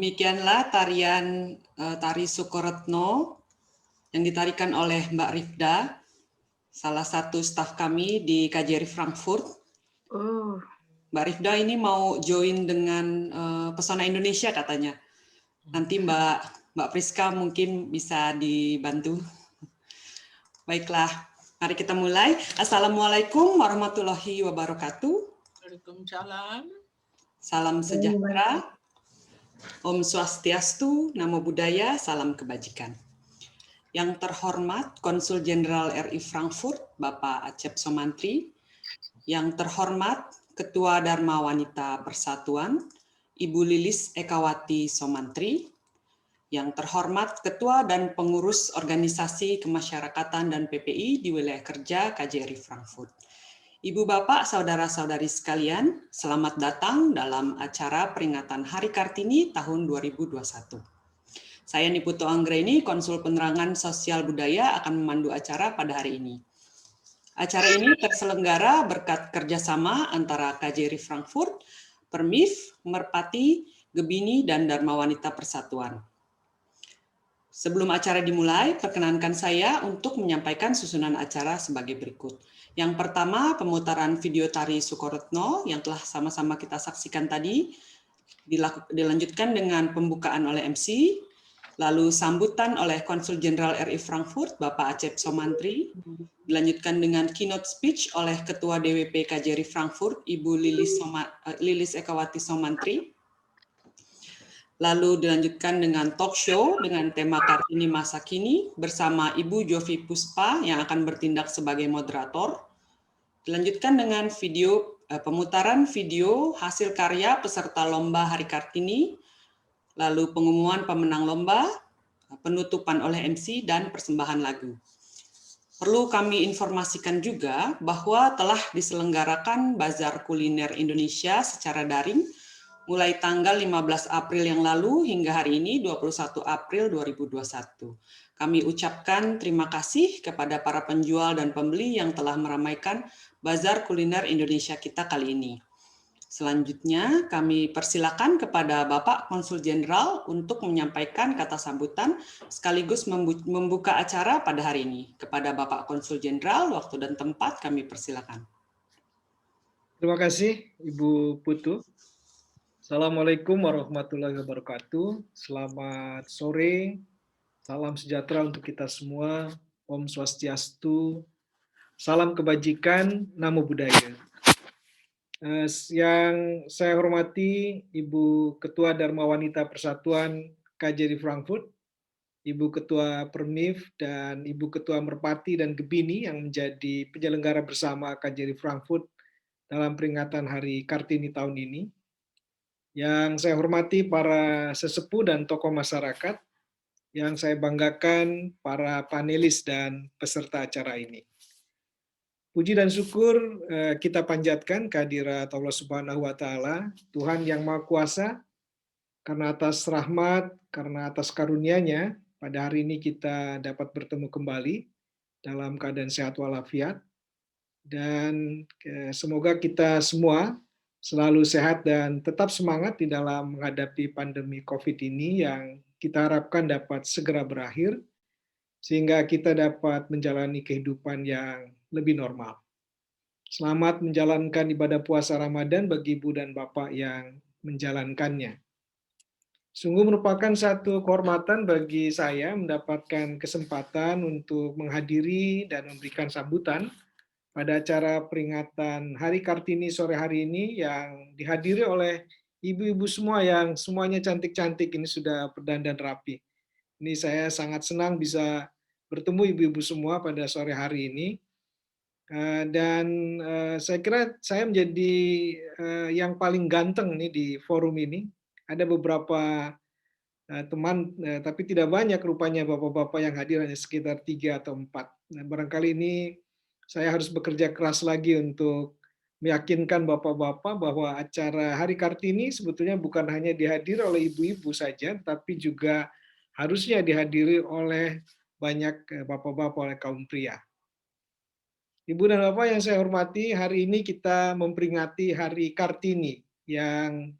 Demikianlah tarian tari Sukoretno yang ditarikan oleh Mbak Rifda, salah satu staf kami di KJRI Frankfurt. Oh, Mbak Rifda ini mau join dengan Pesona Indonesia katanya. Nanti Mbak Priska mungkin bisa dibantu. Baiklah, mari kita mulai. Assalamualaikum warahmatullahi wabarakatuh. Waalaikumsalam. Salam sejahtera. Om Swastiastu, Namo Buddhaya, salam kebajikan. Yang terhormat Konsul Jenderal RI Frankfurt, Bapak Acep Somantri. Yang terhormat Ketua Dharma Wanita Persatuan, Ibu Lilis Ekawati Somantri. Yang terhormat Ketua dan Pengurus Organisasi Kemasyarakatan dan PPI di wilayah kerja KJRI Frankfurt. Ibu Bapak, Saudara-saudari sekalian, selamat datang dalam acara peringatan Hari Kartini tahun 2021. Saya Niputo Anggreni, Konsul Penerangan Sosial Budaya akan memandu acara pada hari ini. Acara ini terselenggara berkat kerjasama antara KJRI Frankfurt, Permif, Merpati, Gebini, dan Dharma Wanita Persatuan. Sebelum acara dimulai, perkenankan saya untuk menyampaikan susunan acara sebagai berikut. Yang pertama, pemutaran video tari Sukoretno yang telah sama-sama kita saksikan tadi, dilanjutkan dengan pembukaan oleh MC, lalu sambutan oleh Konsul Jenderal RI Frankfurt, Bapak Acep Somantri, dilanjutkan dengan keynote speech oleh Ketua DWP KJRI Frankfurt, Ibu Lilis Ekawati Somantri, lalu dilanjutkan dengan talk show dengan tema Kartini Masa Kini bersama Ibu Jovi Puspa yang akan bertindak sebagai moderator. Dilanjutkan dengan pemutaran video hasil karya peserta lomba Hari Kartini, lalu pengumuman pemenang lomba, penutupan oleh MC, dan persembahan lagu. Perlu kami informasikan juga bahwa telah diselenggarakan Bazar Kuliner Indonesia secara daring mulai tanggal 15 April yang lalu hingga hari ini 21 April 2021. Kami ucapkan terima kasih kepada para penjual dan pembeli yang telah meramaikan Bazar Kuliner Indonesia kita kali ini. Selanjutnya kami persilakan kepada Bapak Konsul Jenderal untuk menyampaikan kata sambutan sekaligus membuka acara pada hari ini. Kepada Bapak Konsul Jenderal, waktu dan tempat kami persilakan. Terima kasih Ibu Putu. Assalamualaikum warahmatullahi wabarakatuh. Selamat sore, salam sejahtera untuk kita semua. Om Swastiastu, salam kebajikan, Namo Buddhaya. Yang saya hormati Ibu Ketua Dharma Wanita Persatuan KJRI Frankfurt, Ibu Ketua Permif, dan Ibu Ketua Merpati dan Gebini yang menjadi penyelenggara bersama KJRI Frankfurt dalam peringatan Hari Kartini tahun ini. Yang saya hormati para sesepuh dan tokoh masyarakat, yang saya banggakan para panelis dan peserta acara ini. Puji dan syukur kita panjatkan kehadirat Allah Subhanahu wa Ta'ala, Tuhan yang Maha Kuasa, karena atas rahmat, karena atas karunia-Nya, pada hari ini kita dapat bertemu kembali dalam keadaan sehat walafiat, dan semoga kita semua selalu sehat dan tetap semangat di dalam menghadapi pandemi COVID ini yang kita harapkan dapat segera berakhir, sehingga kita dapat menjalani kehidupan yang lebih normal. Selamat menjalankan ibadah puasa Ramadan bagi Ibu dan Bapak yang menjalankannya. Sungguh merupakan satu kehormatan bagi saya mendapatkan kesempatan untuk menghadiri dan memberikan sambutan pada acara peringatan Hari Kartini sore hari ini yang dihadiri oleh ibu-ibu semua yang semuanya cantik-cantik, ini sudah berdandan rapi. Ini saya sangat senang bisa bertemu ibu-ibu semua pada sore hari ini. Dan saya kira saya menjadi yang paling ganteng nih di forum ini. Ada beberapa teman, tapi tidak banyak rupanya bapak-bapak yang hadir, hanya sekitar 3 atau 4. Nah, barangkali ini saya harus bekerja keras lagi untuk meyakinkan bapak-bapak bahwa acara Hari Kartini sebetulnya bukan hanya dihadiri oleh ibu-ibu saja, tapi juga harusnya dihadiri oleh banyak bapak-bapak, oleh kaum pria. Ibu dan Bapak yang saya hormati, hari ini kita memperingati Hari Kartini yang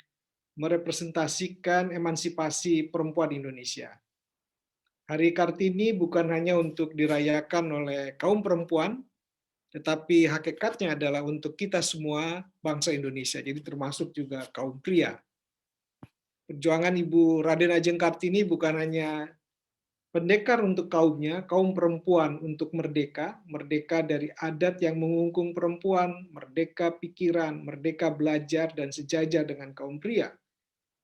merepresentasikan emansipasi perempuan Indonesia. Hari Kartini bukan hanya untuk dirayakan oleh kaum perempuan, tetapi hakikatnya adalah untuk kita semua bangsa Indonesia, jadi termasuk juga kaum pria. Perjuangan Ibu Raden Ajeng Kartini bukan hanya pendekar untuk kaumnya, kaum perempuan untuk merdeka, merdeka dari adat yang mengungkung perempuan, merdeka pikiran, merdeka belajar, dan sejajar dengan kaum pria.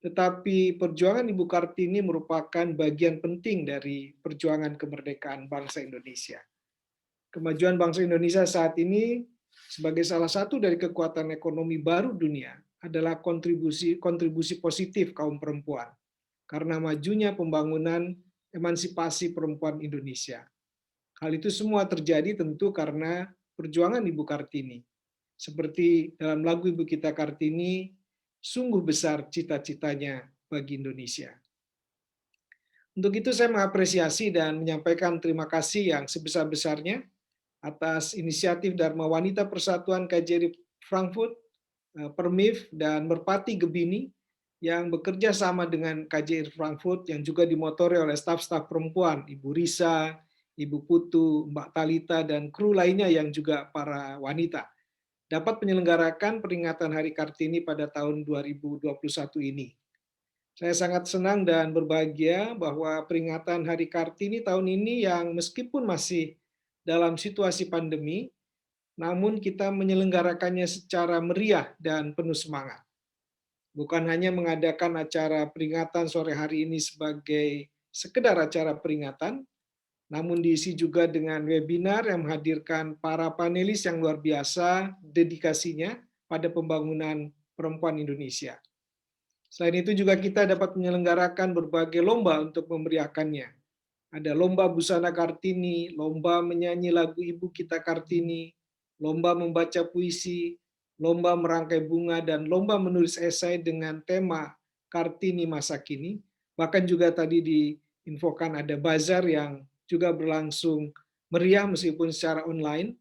Tetapi perjuangan Ibu Kartini merupakan bagian penting dari perjuangan kemerdekaan bangsa Indonesia. Kemajuan bangsa Indonesia saat ini sebagai salah satu dari kekuatan ekonomi baru dunia adalah kontribusi positif kaum perempuan karena majunya pembangunan emansipasi perempuan Indonesia. Hal itu semua terjadi tentu karena perjuangan Ibu Kartini. Seperti dalam lagu Ibu kita Kartini, sungguh besar cita-citanya bagi Indonesia. Untuk itu saya mengapresiasi dan menyampaikan terima kasih yang sebesar-besarnya atas inisiatif Dharma Wanita Persatuan KJRI Frankfurt, Permif, dan Merpati Gebini yang bekerja sama dengan KJRI Frankfurt yang juga dimotori oleh staf-staf perempuan, Ibu Risa, Ibu Putu, Mbak Talita, dan kru lainnya yang juga para wanita, dapat menyelenggarakan peringatan Hari Kartini pada tahun 2021 ini. Saya sangat senang dan berbahagia bahwa peringatan Hari Kartini tahun ini yang meskipun masih dalam situasi pandemi, namun kita menyelenggarakannya secara meriah dan penuh semangat. Bukan hanya mengadakan acara peringatan sore hari ini sebagai sekedar acara peringatan, namun diisi juga dengan webinar yang menghadirkan para panelis yang luar biasa dedikasinya pada pembangunan perempuan Indonesia. Selain itu juga kita dapat menyelenggarakan berbagai lomba untuk memeriahkannya. Ada lomba busana Kartini, lomba menyanyi lagu Ibu Kita Kartini, lomba membaca puisi, lomba merangkai bunga, dan lomba menulis esai dengan tema Kartini masa kini. Bahkan juga tadi diinfokan ada bazar yang juga berlangsung meriah meskipun secara online.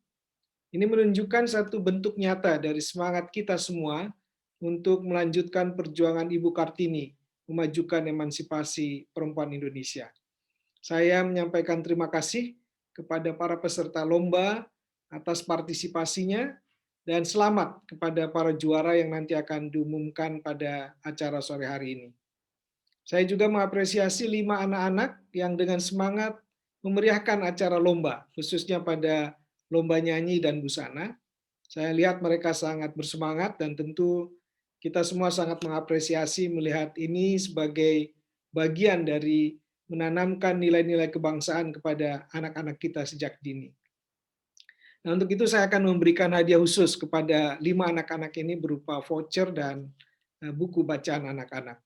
Ini menunjukkan satu bentuk nyata dari semangat kita semua untuk melanjutkan perjuangan Ibu Kartini memajukan emansipasi perempuan Indonesia. Saya menyampaikan terima kasih kepada para peserta lomba atas partisipasinya dan selamat kepada para juara yang nanti akan diumumkan pada acara sore hari ini. Saya juga mengapresiasi 5 anak-anak yang dengan semangat memeriahkan acara lomba, khususnya pada lomba nyanyi dan busana. Saya lihat mereka sangat bersemangat dan tentu kita semua sangat mengapresiasi melihat ini sebagai bagian dari menanamkan nilai-nilai kebangsaan kepada anak-anak kita sejak dini. Nah, untuk itu saya akan memberikan hadiah khusus kepada 5 anak-anak ini berupa voucher dan buku bacaan anak-anak.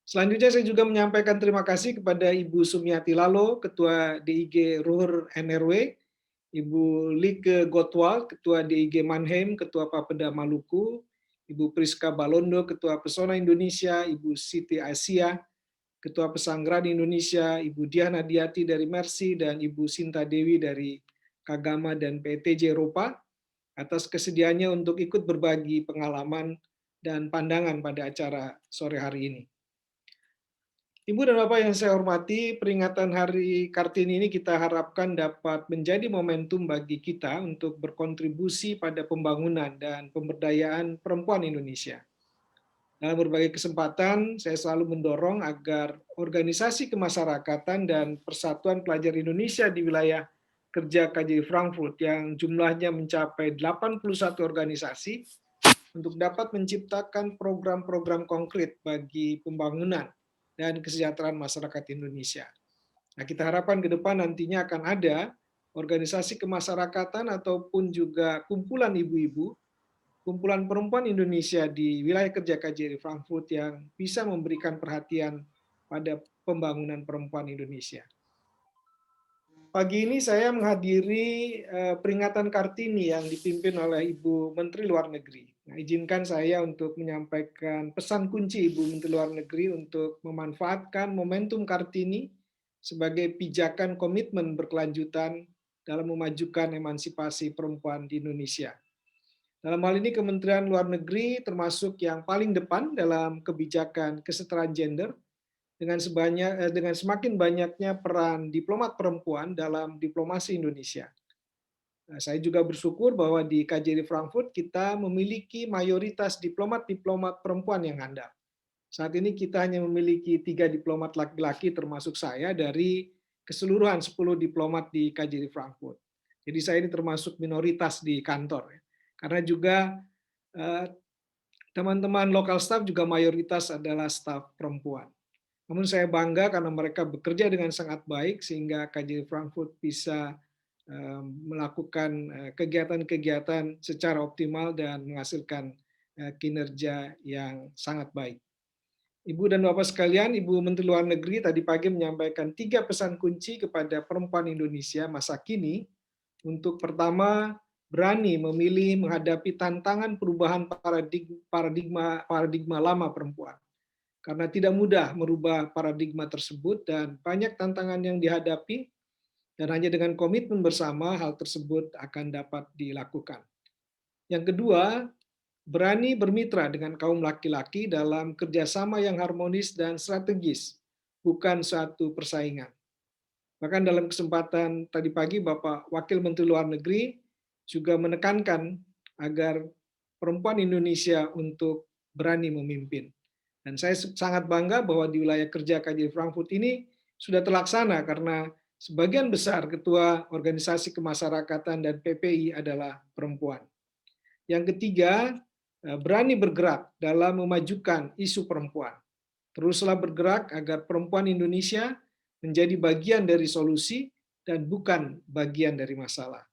Selanjutnya saya juga menyampaikan terima kasih kepada Ibu Sumiati Lalo, Ketua DIG Ruhur NRW, Ibu Like Gotwal, Ketua DIG Mannheim, Ketua Papeda Maluku, Ibu Priska Balondo, Ketua Pesona Indonesia, Ibu Siti Asia, Ketua Pesanggerahan Indonesia, Ibu Diana Diati dari Mercy, dan Ibu Sinta Dewi dari Kagama dan PTJ Eropa, atas kesediaannya untuk ikut berbagi pengalaman dan pandangan pada acara sore hari ini. Ibu dan Bapak yang saya hormati, peringatan Hari Kartini ini kita harapkan dapat menjadi momentum bagi kita untuk berkontribusi pada pembangunan dan pemberdayaan perempuan Indonesia. Dalam berbagai kesempatan, saya selalu mendorong agar organisasi kemasyarakatan dan Persatuan Pelajar Indonesia di wilayah kerja KJRI Frankfurt yang jumlahnya mencapai 81 organisasi untuk dapat menciptakan program-program konkret bagi pembangunan dan kesejahteraan masyarakat Indonesia. Nah, kita harapkan ke depan nantinya akan ada organisasi kemasyarakatan ataupun juga kumpulan ibu-ibu, kumpulan perempuan Indonesia di wilayah kerja KJRI Frankfurt yang bisa memberikan perhatian pada pembangunan perempuan Indonesia. Pagi ini saya menghadiri peringatan Kartini yang dipimpin oleh Ibu Menteri Luar Negeri. Nah, izinkan saya untuk menyampaikan pesan kunci Ibu Menteri Luar Negeri untuk memanfaatkan momentum Kartini sebagai pijakan komitmen berkelanjutan dalam memajukan emansipasi perempuan di Indonesia. Dalam hal ini Kementerian Luar Negeri termasuk yang paling depan dalam kebijakan kesetaraan gender dengan semakin banyaknya peran diplomat perempuan dalam diplomasi Indonesia. Nah, saya juga bersyukur bahwa di KJRI Frankfurt kita memiliki mayoritas diplomat-diplomat perempuan yang handal. Saat ini kita hanya memiliki 3 diplomat laki-laki termasuk saya dari keseluruhan 10 diplomat di KJRI Frankfurt. Jadi saya ini termasuk minoritas di kantor. Karena juga teman-teman lokal staff juga mayoritas adalah staff perempuan. Namun saya bangga karena mereka bekerja dengan sangat baik sehingga KJRI Frankfurt bisa melakukan kegiatan-kegiatan secara optimal dan menghasilkan kinerja yang sangat baik. Ibu dan Bapak sekalian, Ibu Menteri Luar Negeri tadi pagi menyampaikan 3 pesan kunci kepada perempuan Indonesia masa kini untuk pertama, berani memilih menghadapi tantangan perubahan paradigma lama perempuan. Karena tidak mudah merubah paradigma tersebut dan banyak tantangan yang dihadapi, dan hanya dengan komitmen bersama hal tersebut akan dapat dilakukan. Yang kedua, berani bermitra dengan kaum laki-laki dalam kerjasama yang harmonis dan strategis, bukan suatu persaingan. Bahkan dalam kesempatan tadi pagi, Bapak Wakil Menteri Luar Negeri juga menekankan agar perempuan Indonesia untuk berani memimpin. Dan saya sangat bangga bahwa di wilayah kerja KJRI Frankfurt ini sudah terlaksana karena sebagian besar ketua organisasi kemasyarakatan dan PPI adalah perempuan. Yang ketiga, berani bergerak dalam memajukan isu perempuan. Teruslah bergerak agar perempuan Indonesia menjadi bagian dari solusi dan bukan bagian dari masalah.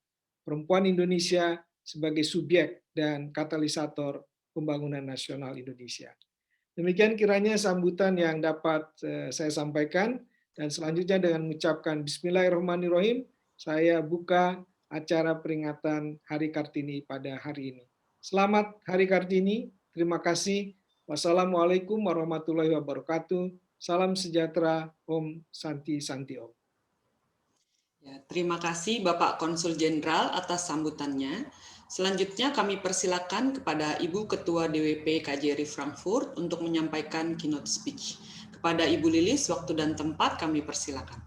Perempuan Indonesia sebagai subjek dan katalisator pembangunan nasional Indonesia. Demikian kiranya sambutan yang dapat saya sampaikan, dan selanjutnya dengan mengucapkan Bismillahirrahmanirrahim, saya buka acara peringatan Hari Kartini pada hari ini. Selamat Hari Kartini, terima kasih. Wassalamualaikum warahmatullahi wabarakatuh. Salam sejahtera, Om Santi Santi Om. Ya, terima kasih Bapak Konsul Jenderal atas sambutannya. Selanjutnya kami persilakan kepada Ibu Ketua DWP KJRI Frankfurt untuk menyampaikan keynote speech. Kepada Ibu Lilis, waktu dan tempat kami persilakan.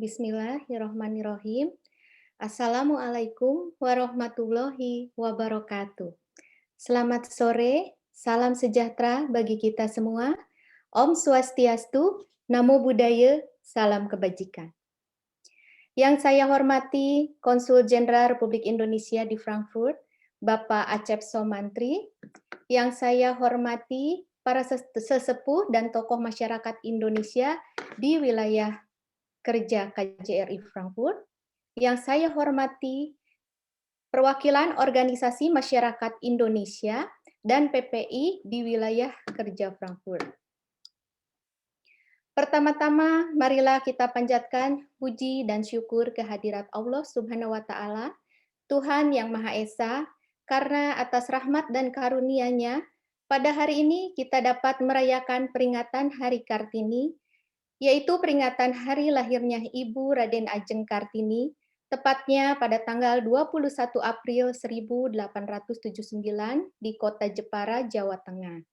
Bismillahirrahmanirrahim. Assalamualaikum warahmatullahi wabarakatuh. Selamat sore, salam sejahtera bagi kita semua. Om Swastiastu, Namo Buddhaya, salam kebajikan. Yang saya hormati Konsul Jenderal Republik Indonesia di Frankfurt, Bapak Acep Somantri. Yang saya hormati para sesepuh dan tokoh masyarakat Indonesia di wilayah kerja KJRI Frankfurt. Yang saya hormati perwakilan organisasi masyarakat Indonesia dan PPI di wilayah kerja Frankfurt. Pertama-tama, marilah kita panjatkan puji dan syukur kehadirat Allah Subhanahu wa Ta'ala, Tuhan yang Maha Esa, karena atas rahmat dan karunia-Nya, pada hari ini kita dapat merayakan peringatan Hari Kartini, yaitu peringatan hari lahirnya Ibu Raden Ajeng Kartini, tepatnya pada tanggal 21 April 1879 di kota Jepara, Jawa Tengah.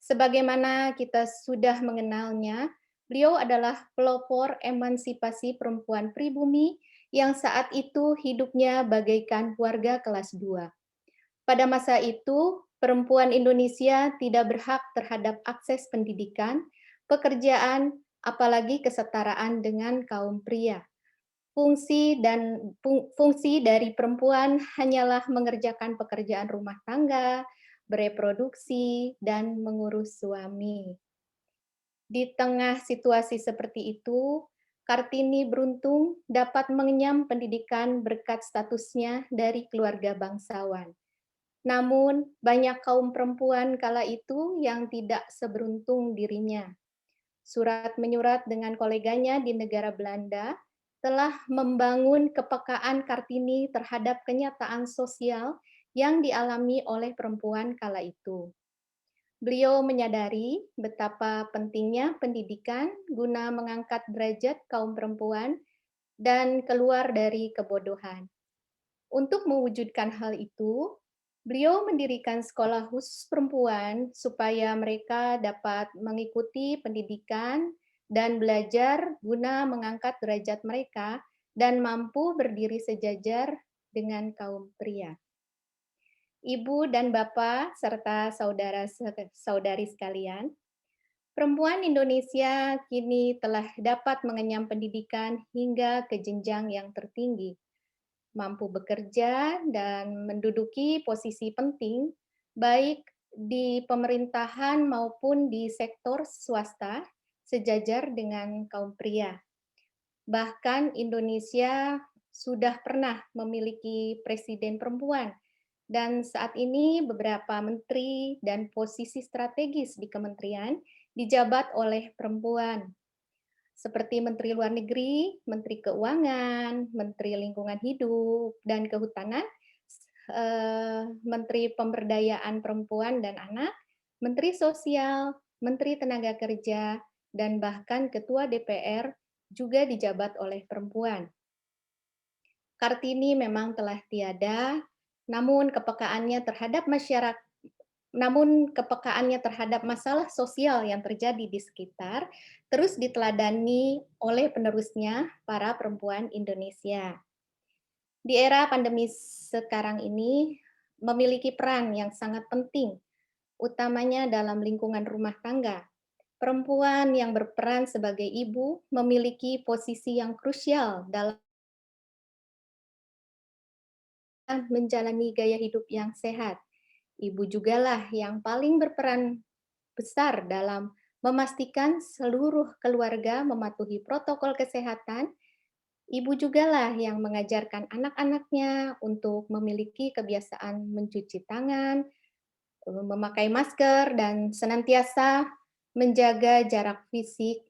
Sebagaimana kita sudah mengenalnya, beliau adalah pelopor emansipasi perempuan pribumi yang saat itu hidupnya bagaikan warga kelas 2. Pada masa itu, perempuan Indonesia tidak berhak terhadap akses pendidikan, pekerjaan, apalagi kesetaraan dengan kaum pria. Fungsi dari perempuan hanyalah mengerjakan pekerjaan rumah tangga, bereproduksi, dan mengurus suami. Di tengah situasi seperti itu, Kartini beruntung dapat mengenyam pendidikan berkat statusnya dari keluarga bangsawan. Namun, banyak kaum perempuan kala itu yang tidak seberuntung dirinya. Surat menyurat dengan koleganya di negara Belanda telah membangun kepekaan Kartini terhadap kenyataan sosial yang dialami oleh perempuan kala itu. Beliau menyadari betapa pentingnya pendidikan guna mengangkat derajat kaum perempuan dan keluar dari kebodohan. Untuk mewujudkan hal itu, beliau mendirikan sekolah khusus perempuan supaya mereka dapat mengikuti pendidikan dan belajar guna mengangkat derajat mereka dan mampu berdiri sejajar dengan kaum pria. Ibu dan Bapak, serta saudara-saudari sekalian, perempuan Indonesia kini telah dapat mengenyam pendidikan hingga ke jenjang yang tertinggi, mampu bekerja dan menduduki posisi penting, baik di pemerintahan maupun di sektor swasta, sejajar dengan kaum pria. Bahkan Indonesia sudah pernah memiliki presiden perempuan, dan saat ini beberapa menteri dan posisi strategis di kementerian dijabat oleh perempuan, seperti Menteri Luar Negeri, Menteri Keuangan, Menteri Lingkungan Hidup dan Kehutanan, Menteri Pemberdayaan Perempuan dan Anak, Menteri Sosial, Menteri Tenaga Kerja, dan bahkan Ketua DPR juga dijabat oleh perempuan. Kartini memang telah tiada, namun kepekaannya terhadap masalah sosial yang terjadi di sekitar terus diteladani oleh penerusnya, para perempuan Indonesia. Di era pandemi sekarang ini memiliki peran yang sangat penting, utamanya dalam lingkungan rumah tangga. Perempuan yang berperan sebagai ibu memiliki posisi yang krusial dalam menjalani gaya hidup yang sehat. Ibu jugalah yang paling berperan besar dalam memastikan seluruh keluarga mematuhi protokol kesehatan. Ibu jugalah yang mengajarkan anak-anaknya untuk memiliki kebiasaan mencuci tangan, memakai masker, dan senantiasa menjaga jarak fisik.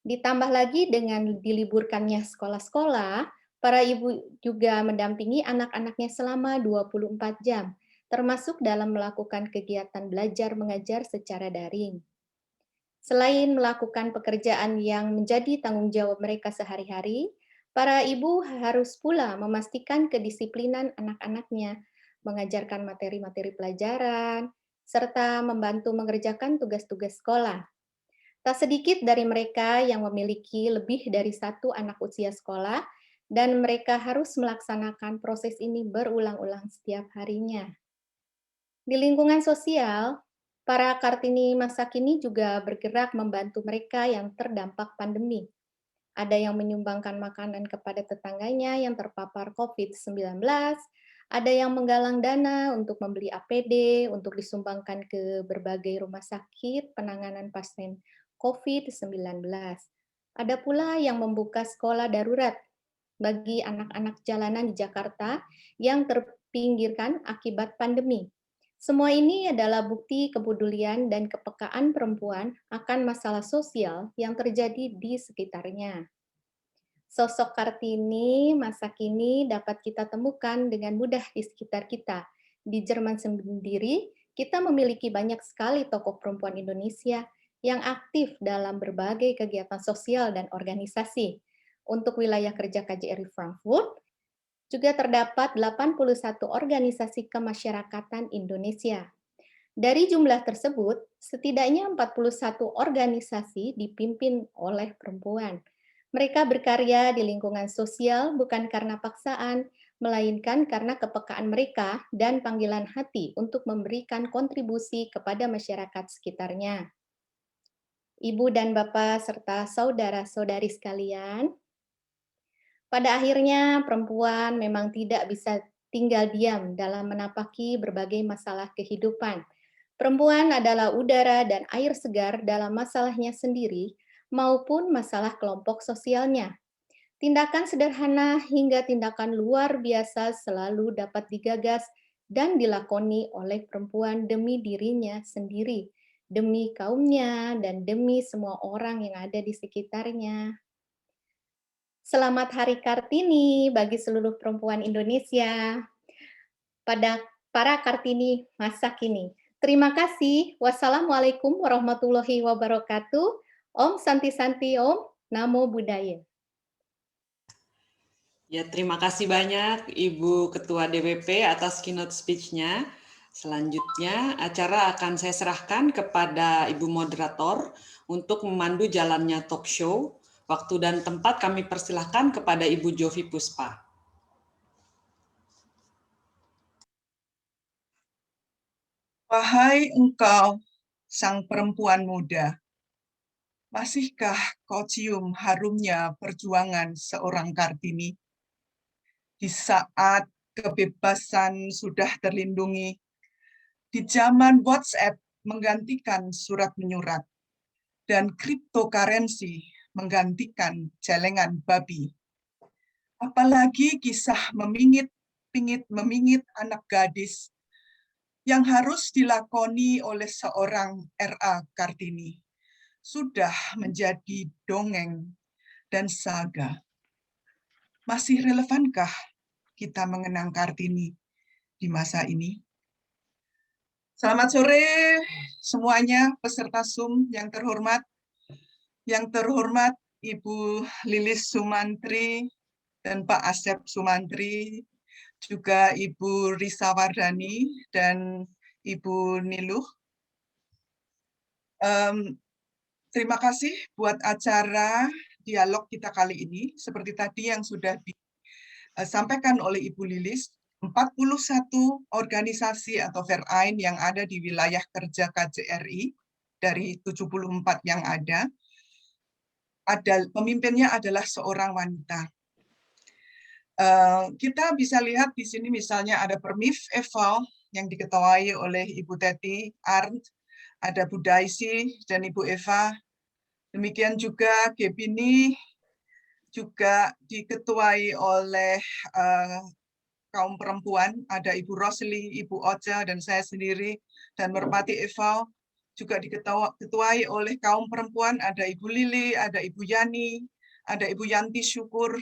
Ditambah lagi dengan diliburkannya sekolah-sekolah, para ibu juga mendampingi anak-anaknya selama 24 jam, termasuk dalam melakukan kegiatan belajar mengajar secara daring. Selain melakukan pekerjaan yang menjadi tanggung jawab mereka sehari-hari, para ibu harus pula memastikan kedisiplinan anak-anaknya, mengajarkan materi-materi pelajaran, serta membantu mengerjakan tugas-tugas sekolah. Tak sedikit dari mereka yang memiliki lebih dari satu anak usia sekolah, dan mereka harus melaksanakan proses ini berulang-ulang setiap harinya. Di lingkungan sosial, para Kartini masa kini juga bergerak membantu mereka yang terdampak pandemi. Ada yang menyumbangkan makanan kepada tetangganya yang terpapar COVID-19, ada yang menggalang dana untuk membeli APD untuk disumbangkan ke berbagai rumah sakit penanganan pasien COVID-19. Ada pula yang membuka sekolah darurat bagi anak-anak jalanan di Jakarta yang terpinggirkan akibat pandemi. Semua ini adalah bukti kepedulian dan kepekaan perempuan akan masalah sosial yang terjadi di sekitarnya. Sosok Kartini masa kini dapat kita temukan dengan mudah di sekitar kita. Di Jerman sendiri, kita memiliki banyak sekali tokoh perempuan Indonesia yang aktif dalam berbagai kegiatan sosial dan organisasi. Untuk wilayah kerja KJRI Frankfurt, juga terdapat 81 organisasi kemasyarakatan Indonesia. Dari jumlah tersebut, setidaknya 41 organisasi dipimpin oleh perempuan. Mereka berkarya di lingkungan sosial bukan karena paksaan, melainkan karena kepekaan mereka dan panggilan hati untuk memberikan kontribusi kepada masyarakat sekitarnya. Ibu dan Bapak serta saudara-saudari sekalian, pada akhirnya perempuan memang tidak bisa tinggal diam dalam menapaki berbagai masalah kehidupan. Perempuan adalah udara dan air segar dalam masalahnya sendiri maupun masalah kelompok sosialnya. Tindakan sederhana hingga tindakan luar biasa selalu dapat digagas dan dilakoni oleh perempuan demi dirinya sendiri, demi kaumnya, dan demi semua orang yang ada di sekitarnya. Selamat Hari Kartini bagi seluruh perempuan Indonesia. Pada para Kartini masa kini. Terima kasih. Wassalamualaikum warahmatullahi wabarakatuh. Om Santi Santi Om, Namo Buddhaya. Ya, terima kasih banyak Ibu Ketua DPP atas keynote speech-nya. Selanjutnya, acara akan saya serahkan kepada Ibu Moderator untuk memandu jalannya talk show. Waktu dan tempat kami persilahkan kepada Ibu Jovi Puspa. Wahai engkau, sang perempuan muda, masihkah kau cium harumnya perjuangan seorang Kartini? Di saat kebebasan sudah terlindungi, di zaman WhatsApp menggantikan surat menyurat, dan cryptocurrency menggantikan celengan babi. Apalagi kisah memingit anak gadis yang harus dilakoni oleh seorang R.A. Kartini sudah menjadi dongeng dan saga. Masih relevankah kita mengenang Kartini di masa ini? Selamat sore semuanya peserta Zoom yang terhormat. Yang terhormat Ibu Lilis Sumantri dan Pak Asep Sumantri, juga Ibu Risa Wardani dan Ibu Niluh. Terima kasih buat acara dialog kita kali ini. Seperti tadi yang sudah disampaikan oleh Ibu Lilis, 41 organisasi atau Verein yang ada di wilayah kerja KJRI dari 74 yang ada pemimpinnya adalah seorang wanita. Kita bisa lihat di sini misalnya ada Permif Eval yang diketuai oleh Ibu Teti Arndt, ada Bu Daisy dan Ibu Eva. Demikian juga Gebini juga diketuai oleh kaum perempuan, ada Ibu Rosli, Ibu Ocha, dan saya sendiri, dan Merpati Eval juga diketuai oleh kaum perempuan, ada Ibu Lili, ada Ibu Yani, ada Ibu Yanti Syukur.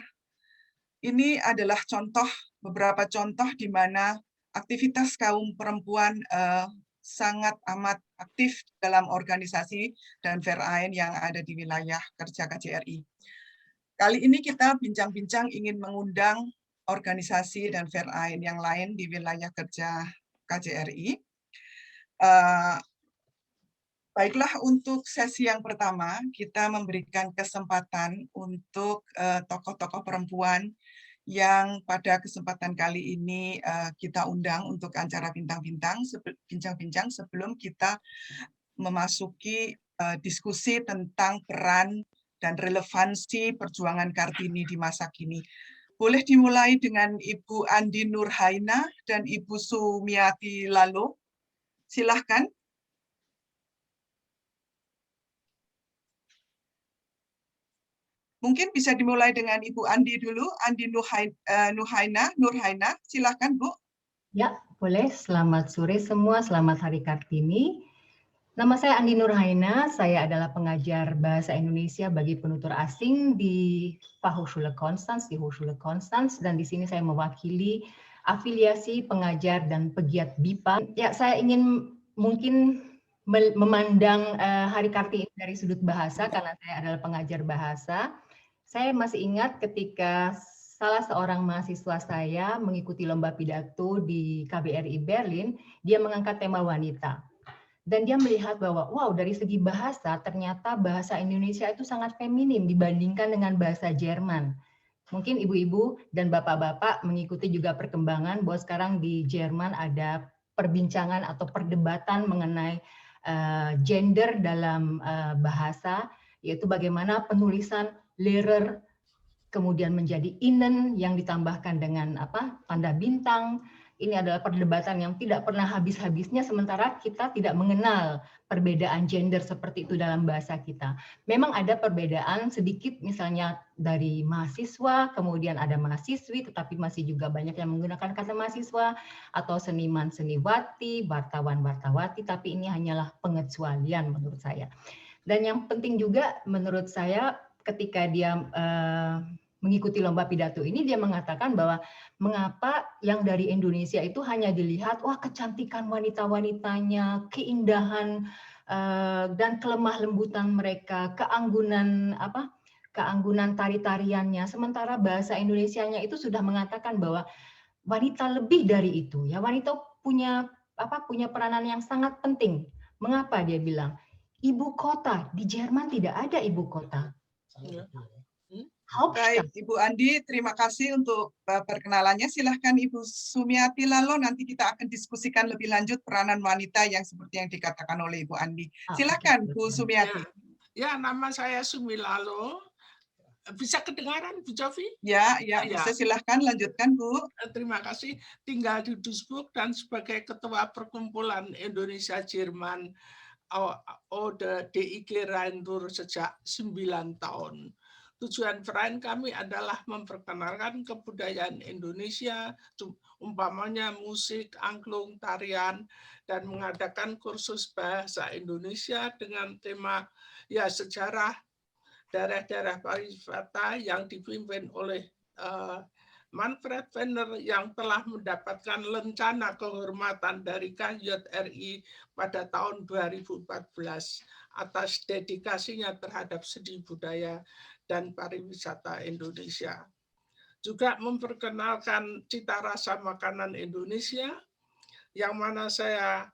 Ini adalah beberapa contoh di mana aktivitas kaum perempuan sangat amat aktif dalam organisasi dan Verein yang ada di wilayah kerja KJRI. Kali ini kita bincang-bincang ingin mengundang organisasi dan Verein yang lain di wilayah kerja KJRI. Baiklah, untuk sesi yang pertama, kita memberikan kesempatan untuk tokoh-tokoh perempuan yang pada kesempatan kali ini kita undang untuk acara bincang-bincang sebelum kita memasuki diskusi tentang peran dan relevansi perjuangan Kartini di masa kini. Boleh dimulai dengan Ibu Andi Nurhaina dan Ibu Sumiati Lalo. Silahkan. Mungkin bisa dimulai dengan Ibu Andi dulu, Andi Nurhaina, silakan Bu. Ya, boleh. Selamat sore semua, selamat Hari Kartini. Nama saya Andi Nurhaina, saya adalah pengajar Bahasa Indonesia bagi penutur asing di Fachhochschule Konstanz, di Hochschule Konstanz, dan di sini saya mewakili afiliasi pengajar dan pegiat BIPA. Ya, saya ingin mungkin memandang Hari Kartini dari sudut bahasa, karena saya adalah pengajar bahasa. Saya masih ingat ketika salah seorang mahasiswa saya mengikuti lomba pidato di KBRI Berlin, dia mengangkat tema wanita. Dan dia melihat bahwa, wow, dari segi bahasa, ternyata bahasa Indonesia itu sangat feminim dibandingkan dengan bahasa Jerman. Mungkin ibu-ibu dan bapak-bapak mengikuti juga perkembangan bahwa sekarang di Jerman ada perbincangan atau perdebatan mengenai gender dalam bahasa, yaitu bagaimana penulisan Lehrer kemudian menjadi Innen yang ditambahkan dengan tanda bintang. Ini adalah perdebatan yang tidak pernah habis-habisnya, sementara kita tidak mengenal perbedaan gender seperti itu dalam bahasa kita. Memang ada perbedaan sedikit, misalnya dari mahasiswa, kemudian ada mahasiswi, tetapi masih juga banyak yang menggunakan kata mahasiswa, atau seniman-seniwati, wartawan-wartawati, tapi ini hanyalah pengecualian menurut saya. Dan yang penting juga menurut saya, ketika dia mengikuti lomba pidato ini, dia mengatakan bahwa mengapa yang dari Indonesia itu hanya dilihat, wah kecantikan wanita-wanitanya, keindahan dan kelemah lembutan mereka, keanggunan tari-tariannya, sementara bahasa Indonesianya itu sudah mengatakan bahwa wanita lebih dari itu, ya wanita punya peranan yang sangat penting. Mengapa dia bilang ibu kota di Jerman tidak ada ibu kota? Baik, Ibu Andi, terima kasih untuk perkenalannya. Silahkan Ibu Sumiati, lalu nanti kita akan diskusikan lebih lanjut peranan wanita yang seperti yang dikatakan oleh Ibu Andi. Silahkan Bu Sumiati. Ya, nama saya Sumi Lalo. Bisa kedengaran Bu Jovi? Ya, bisa silahkan lanjutkan Bu. Terima kasih. Tinggal di Duisburg dan sebagai Ketua Perkumpulan Indonesia Jerman ODIG Rheintur sejak 9 tahun. Tujuan peran kami adalah memperkenalkan kebudayaan Indonesia, umpamanya musik, angklung, tarian, dan mengadakan kursus bahasa Indonesia dengan tema sejarah daerah-daerah pariwisata yang dipimpin oleh Manfred Wenner yang telah mendapatkan lencana kehormatan dari KJRI pada tahun 2014 atas dedikasinya terhadap seni budaya dan pariwisata Indonesia. Juga memperkenalkan cita rasa makanan Indonesia, yang mana saya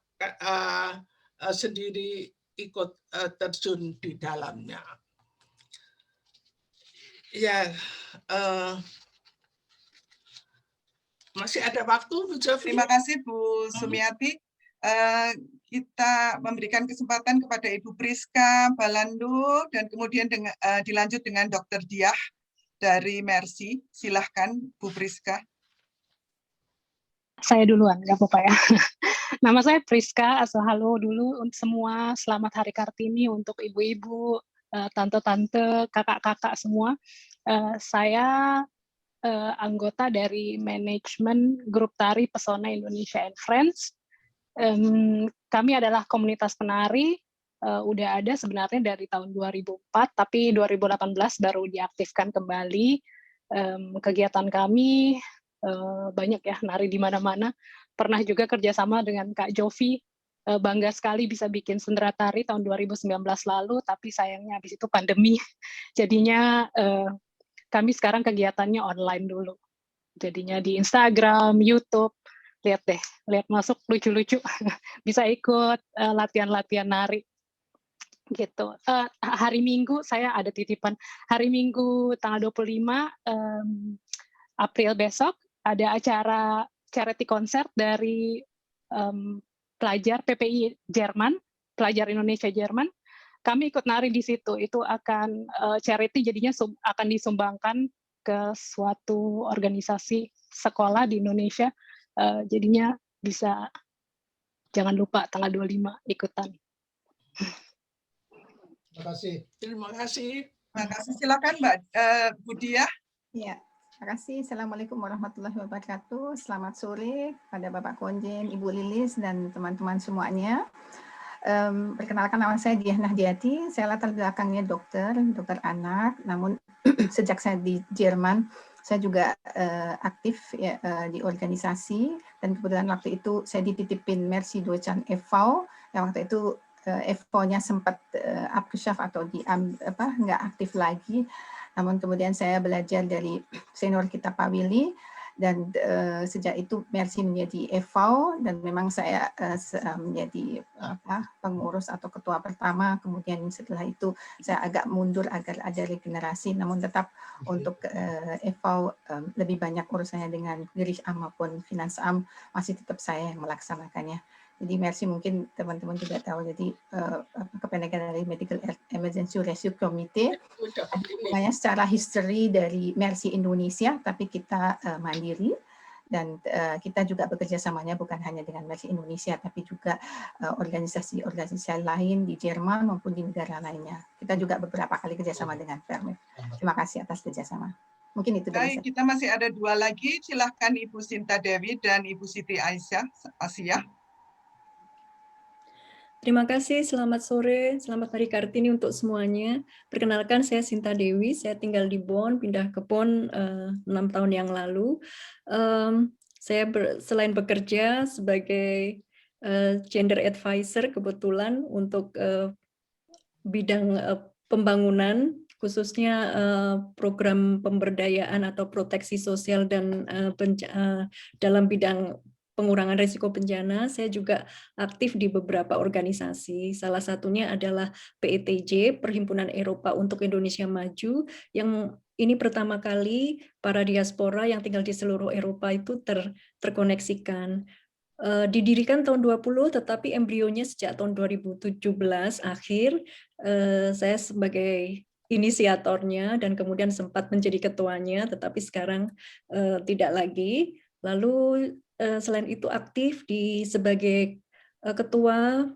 sendiri ikut terjun di dalamnya. Ya, masih ada waktu, Bu Jovi? Terima kasih Bu Sumiati. Kita memberikan kesempatan kepada Ibu Priska Balando dan kemudian dilanjut dengan Dr. Diah dari Mercy. Silahkan Bu Priska. Saya duluan, nggak apa-apa ya. Nama saya Priska, halo dulu untuk semua. Selamat Hari Kartini untuk ibu-ibu, tante-tante, kakak-kakak semua. Saya anggota dari manajemen grup tari Pesona Indonesia and Friends. Kami adalah komunitas penari, udah ada sebenarnya dari tahun 2004, tapi 2018 baru diaktifkan kembali. Kegiatan kami banyak ya, nari di mana-mana. Pernah juga kerjasama dengan Kak Jovi, bangga sekali bisa bikin sendera tari tahun 2019 lalu, tapi sayangnya habis itu pandemi. Jadinya kami sekarang kegiatannya online dulu. Jadinya di Instagram, YouTube, lihat masuk lucu-lucu, bisa ikut latihan-latihan nari gitu. Hari Minggu saya ada titipan, hari Minggu tanggal 25 April besok ada acara charity concert dari pelajar PPI Jerman, pelajar Indonesia Jerman. Kami ikut nari di situ, itu akan charity, jadinya akan disumbangkan ke suatu organisasi sekolah di Indonesia. Jadinya bisa, jangan lupa tanggal 25 ikutan. Terima kasih. Terima kasih. Terima kasih. Silakan Mbak Budia. Ya, terima kasih. Assalamualaikum warahmatullahi wabarakatuh. Selamat sore pada Bapak Konjen, Ibu Lilis, dan teman-teman semuanya. Perkenalkan, nama saya Diah Nahdiati. Saya latar belakangnya dokter anak. Namun sejak saya di Jerman, saya juga aktif ya, di organisasi, dan kebetulan waktu itu saya dititipin Mercy Deutschland e.V. yang waktu itu e.V.-nya sempat abgeschafft atau nggak aktif lagi. Namun kemudian saya belajar dari senior kita Pak Willy, dan sejak itu Mercy menjadi e.V. dan memang saya menjadi pengurus atau ketua pertama. Kemudian setelah itu saya agak mundur agar ada regenerasi, namun tetap untuk e.V. lebih banyak urusannya dengan Gerichtsamt maupun Finanzamt, masih tetap saya yang melaksanakannya. Jadi Mercy mungkin teman-teman juga tahu, jadi kependekan dari Medical Emergency Rescue Committee. Hubungannya secara history dari Mercy Indonesia, tapi kita mandiri, dan kita juga bekerja samanya bukan hanya dengan Mercy Indonesia, tapi juga organisasi-organisasi lain di Jerman maupun di negara lainnya. Kita juga beberapa kali kerjasama dengan Permit. Terima kasih atas kerjasama. Mungkin itu dari saya. Kita masih ada dua lagi. Silahkan Ibu Sinta Dewi dan Ibu Siti Aisyah. Terima kasih, selamat sore, selamat Hari Kartini untuk semuanya. Perkenalkan, saya Sinta Dewi, saya tinggal di Bonn, pindah ke Bonn 6 tahun yang lalu. Saya selain bekerja sebagai gender advisor kebetulan untuk bidang pembangunan, khususnya program pemberdayaan atau proteksi sosial dan dalam bidang pengurangan risiko bencana, saya juga aktif di beberapa organisasi. Salah satunya adalah PETJ, Perhimpunan Eropa untuk Indonesia Maju, yang ini pertama kali para diaspora yang tinggal di seluruh Eropa itu terkoneksikan. Didirikan tahun 20, tetapi embrionya sejak tahun 2017 akhir. Saya sebagai inisiatornya dan kemudian sempat menjadi ketuanya, tetapi sekarang tidak lagi. Lalu selain itu aktif sebagai ketua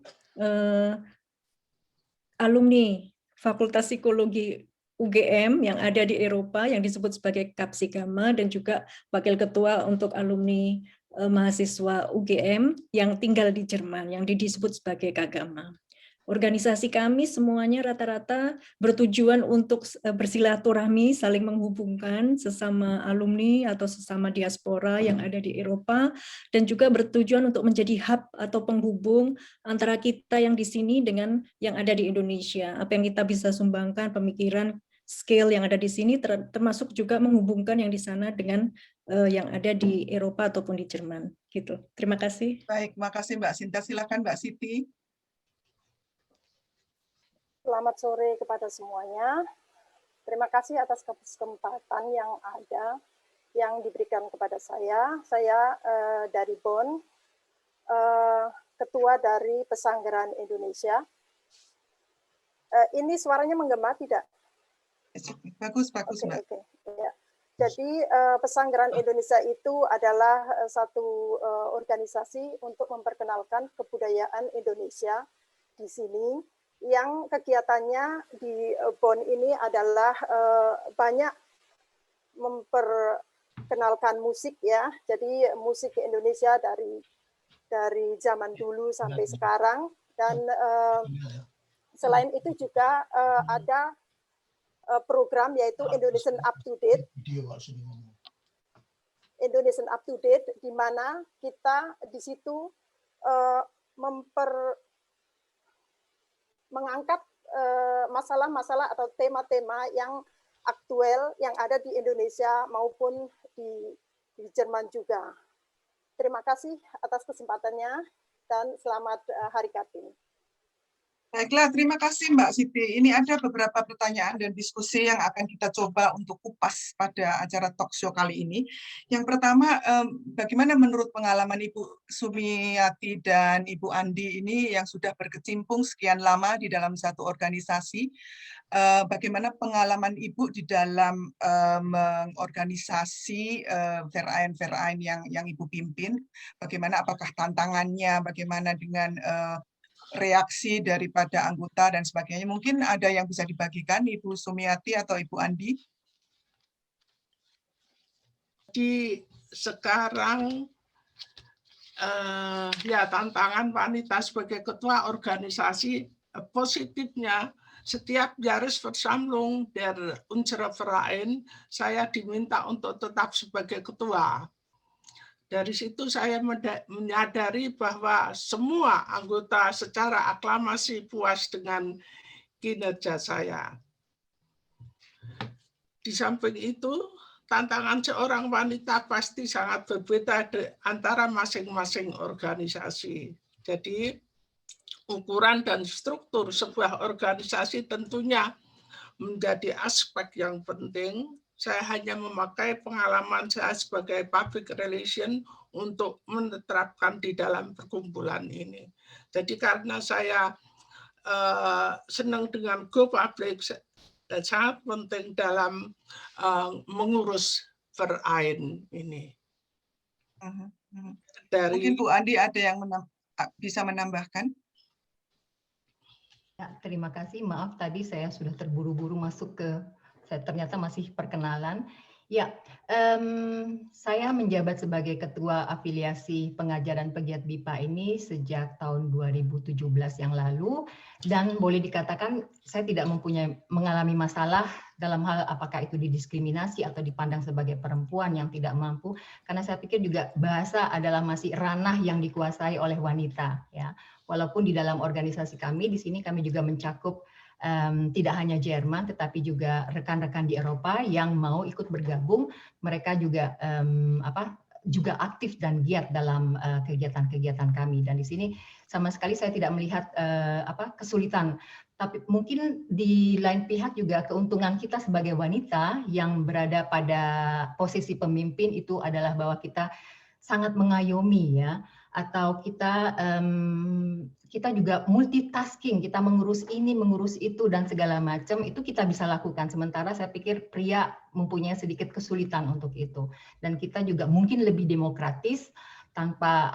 alumni Fakultas Psikologi UGM yang ada di Eropa yang disebut sebagai Kapsikama, dan juga wakil ketua untuk alumni mahasiswa UGM yang tinggal di Jerman yang disebut sebagai Kagama. Organisasi kami semuanya rata-rata bertujuan untuk bersilaturahmi, saling menghubungkan sesama alumni atau sesama diaspora yang ada di Eropa, dan juga bertujuan untuk menjadi hub atau penghubung antara kita yang di sini dengan yang ada di Indonesia. Apa yang kita bisa sumbangkan, pemikiran, skill yang ada di sini, termasuk juga menghubungkan yang di sana dengan yang ada di Eropa ataupun di Jerman. Gitu. Terima kasih. Baik, makasih Mbak Sinta. Silakan Mbak Siti. Selamat sore kepada semuanya. Terima kasih atas kesempatan yang ada, yang diberikan kepada saya. Saya dari Bonn, ketua dari Pesanggeran Indonesia. Ini suaranya menggema tidak? Bagus, bagus Mbak. Okay. Ya. Jadi Pesanggeran Indonesia itu adalah satu organisasi untuk memperkenalkan kebudayaan Indonesia di sini, yang kegiatannya di Bonn ini adalah banyak memperkenalkan musik ya. Jadi musik Indonesia dari zaman dulu sampai sekarang, dan selain itu juga ada program yaitu Indonesian Up to Date. Indonesian Up to Date, di mana kita di situ mengangkat masalah-masalah atau tema-tema yang aktual yang ada di Indonesia maupun di Jerman juga. Terima kasih atas kesempatannya dan selamat Hari Kartini. Baiklah, terima kasih Mbak Siti. Ini ada beberapa pertanyaan dan diskusi yang akan kita coba untuk kupas pada acara talk show kali ini. Yang pertama, bagaimana menurut pengalaman Ibu Sumiati dan Ibu Andi ini yang sudah berkecimpung sekian lama di dalam satu organisasi, bagaimana pengalaman Ibu di dalam mengorganisasi Verein yang Ibu pimpin, bagaimana, apakah tantangannya, bagaimana dengan reaksi daripada anggota dan sebagainya. Mungkin ada yang bisa dibagikan Ibu Sumiati atau Ibu Andi. Di sekarang ya tantangan wanita sebagai ketua organisasi, positifnya setiap Jahresversammlung der unserer Verein saya diminta untuk tetap sebagai ketua. Dari situ saya menyadari bahwa semua anggota secara aklamasi puas dengan kinerja saya. Di samping itu, tantangan seorang wanita pasti sangat berbeda antara masing-masing organisasi. Jadi, ukuran dan struktur sebuah organisasi tentunya menjadi aspek yang penting. Saya hanya memakai pengalaman saya sebagai public relation untuk menerapkan di dalam perkumpulan ini. Jadi karena saya senang dengan go public, dan sangat penting dalam mengurus verein ini. Mungkin Bu Andi ada yang bisa menambahkan? Ya, terima kasih. Maaf tadi saya sudah terburu-buru masuk ke, saya ternyata masih perkenalan. Ya, saya menjabat sebagai Ketua Afiliasi Pengajar dan Pegiat BIPA ini sejak tahun 2017 yang lalu, dan boleh dikatakan saya tidak mengalami masalah dalam hal apakah itu didiskriminasi atau dipandang sebagai perempuan yang tidak mampu, karena saya pikir juga bahasa adalah masih ranah yang dikuasai oleh wanita, ya. Walaupun di dalam organisasi kami di sini kami juga mencakup tidak hanya Jerman, tetapi juga rekan-rekan di Eropa yang mau ikut bergabung. Mereka juga juga aktif dan giat dalam kegiatan-kegiatan kami. Dan di sini sama sekali saya tidak melihat kesulitan. Tapi mungkin di lain pihak juga keuntungan kita sebagai wanita yang berada pada posisi pemimpin itu adalah bahwa kita sangat mengayomi, ya, atau kita juga multitasking, kita mengurus ini, mengurus itu, dan segala macam itu kita bisa lakukan. Sementara saya pikir pria mempunyai sedikit kesulitan untuk itu. Dan kita juga mungkin lebih demokratis, tanpa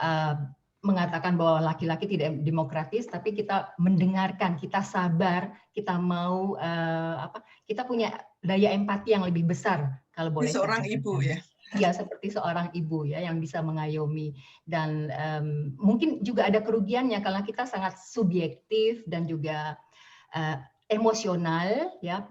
mengatakan bahwa laki-laki tidak demokratis, tapi kita mendengarkan, kita sabar, kita mau kita punya daya empati yang lebih besar, kalau boleh. Seorang ibu, ya. Ya, seperti seorang ibu, ya, yang bisa mengayomi. Dan mungkin juga ada kerugiannya karena kita sangat subjektif dan juga emosional, ya.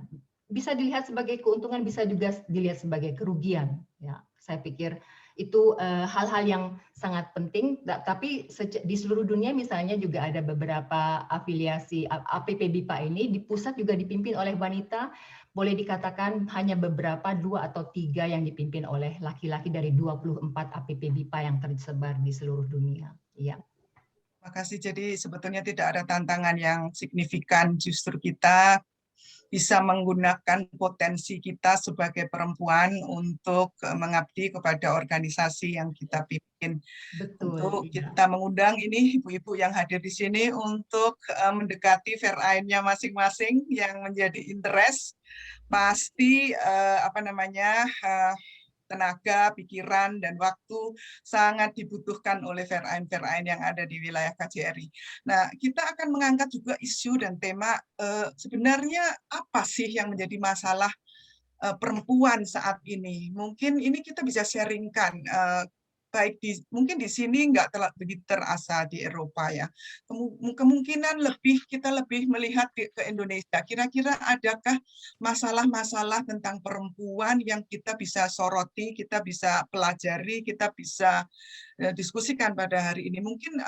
Bisa dilihat sebagai keuntungan, bisa juga dilihat sebagai kerugian, ya. Saya pikir itu hal-hal yang sangat penting. Tapi di seluruh dunia misalnya juga ada beberapa afiliasi APP BIPA ini di pusat juga dipimpin oleh wanita. Boleh dikatakan hanya beberapa, 2 atau 3 yang dipimpin oleh laki-laki dari 24 APP BIPA yang tersebar di seluruh dunia. Ya. Terima kasih. Jadi sebetulnya tidak ada tantangan yang signifikan, justru kita bisa menggunakan potensi kita sebagai perempuan untuk mengabdi kepada organisasi yang kita pimpin. Betul. Untuk kita mengundang ini ibu-ibu yang hadir di sini untuk mendekati FairAIN-nya masing-masing yang menjadi interest. Pasti tenaga, pikiran, dan waktu sangat dibutuhkan oleh FairAIN yang ada di wilayah KJRI. Nah, kita akan mengangkat juga isu dan tema sebenarnya apa sih yang menjadi masalah perempuan saat ini. Mungkin ini kita bisa sharingkan, baik mungkin di sini nggak begitu terasa di Eropa, ya. Kemungkinan kita lebih melihat ke Indonesia. Kira-kira adakah masalah-masalah tentang perempuan yang kita bisa soroti, kita bisa pelajari, kita bisa diskusikan pada hari ini. Mungkin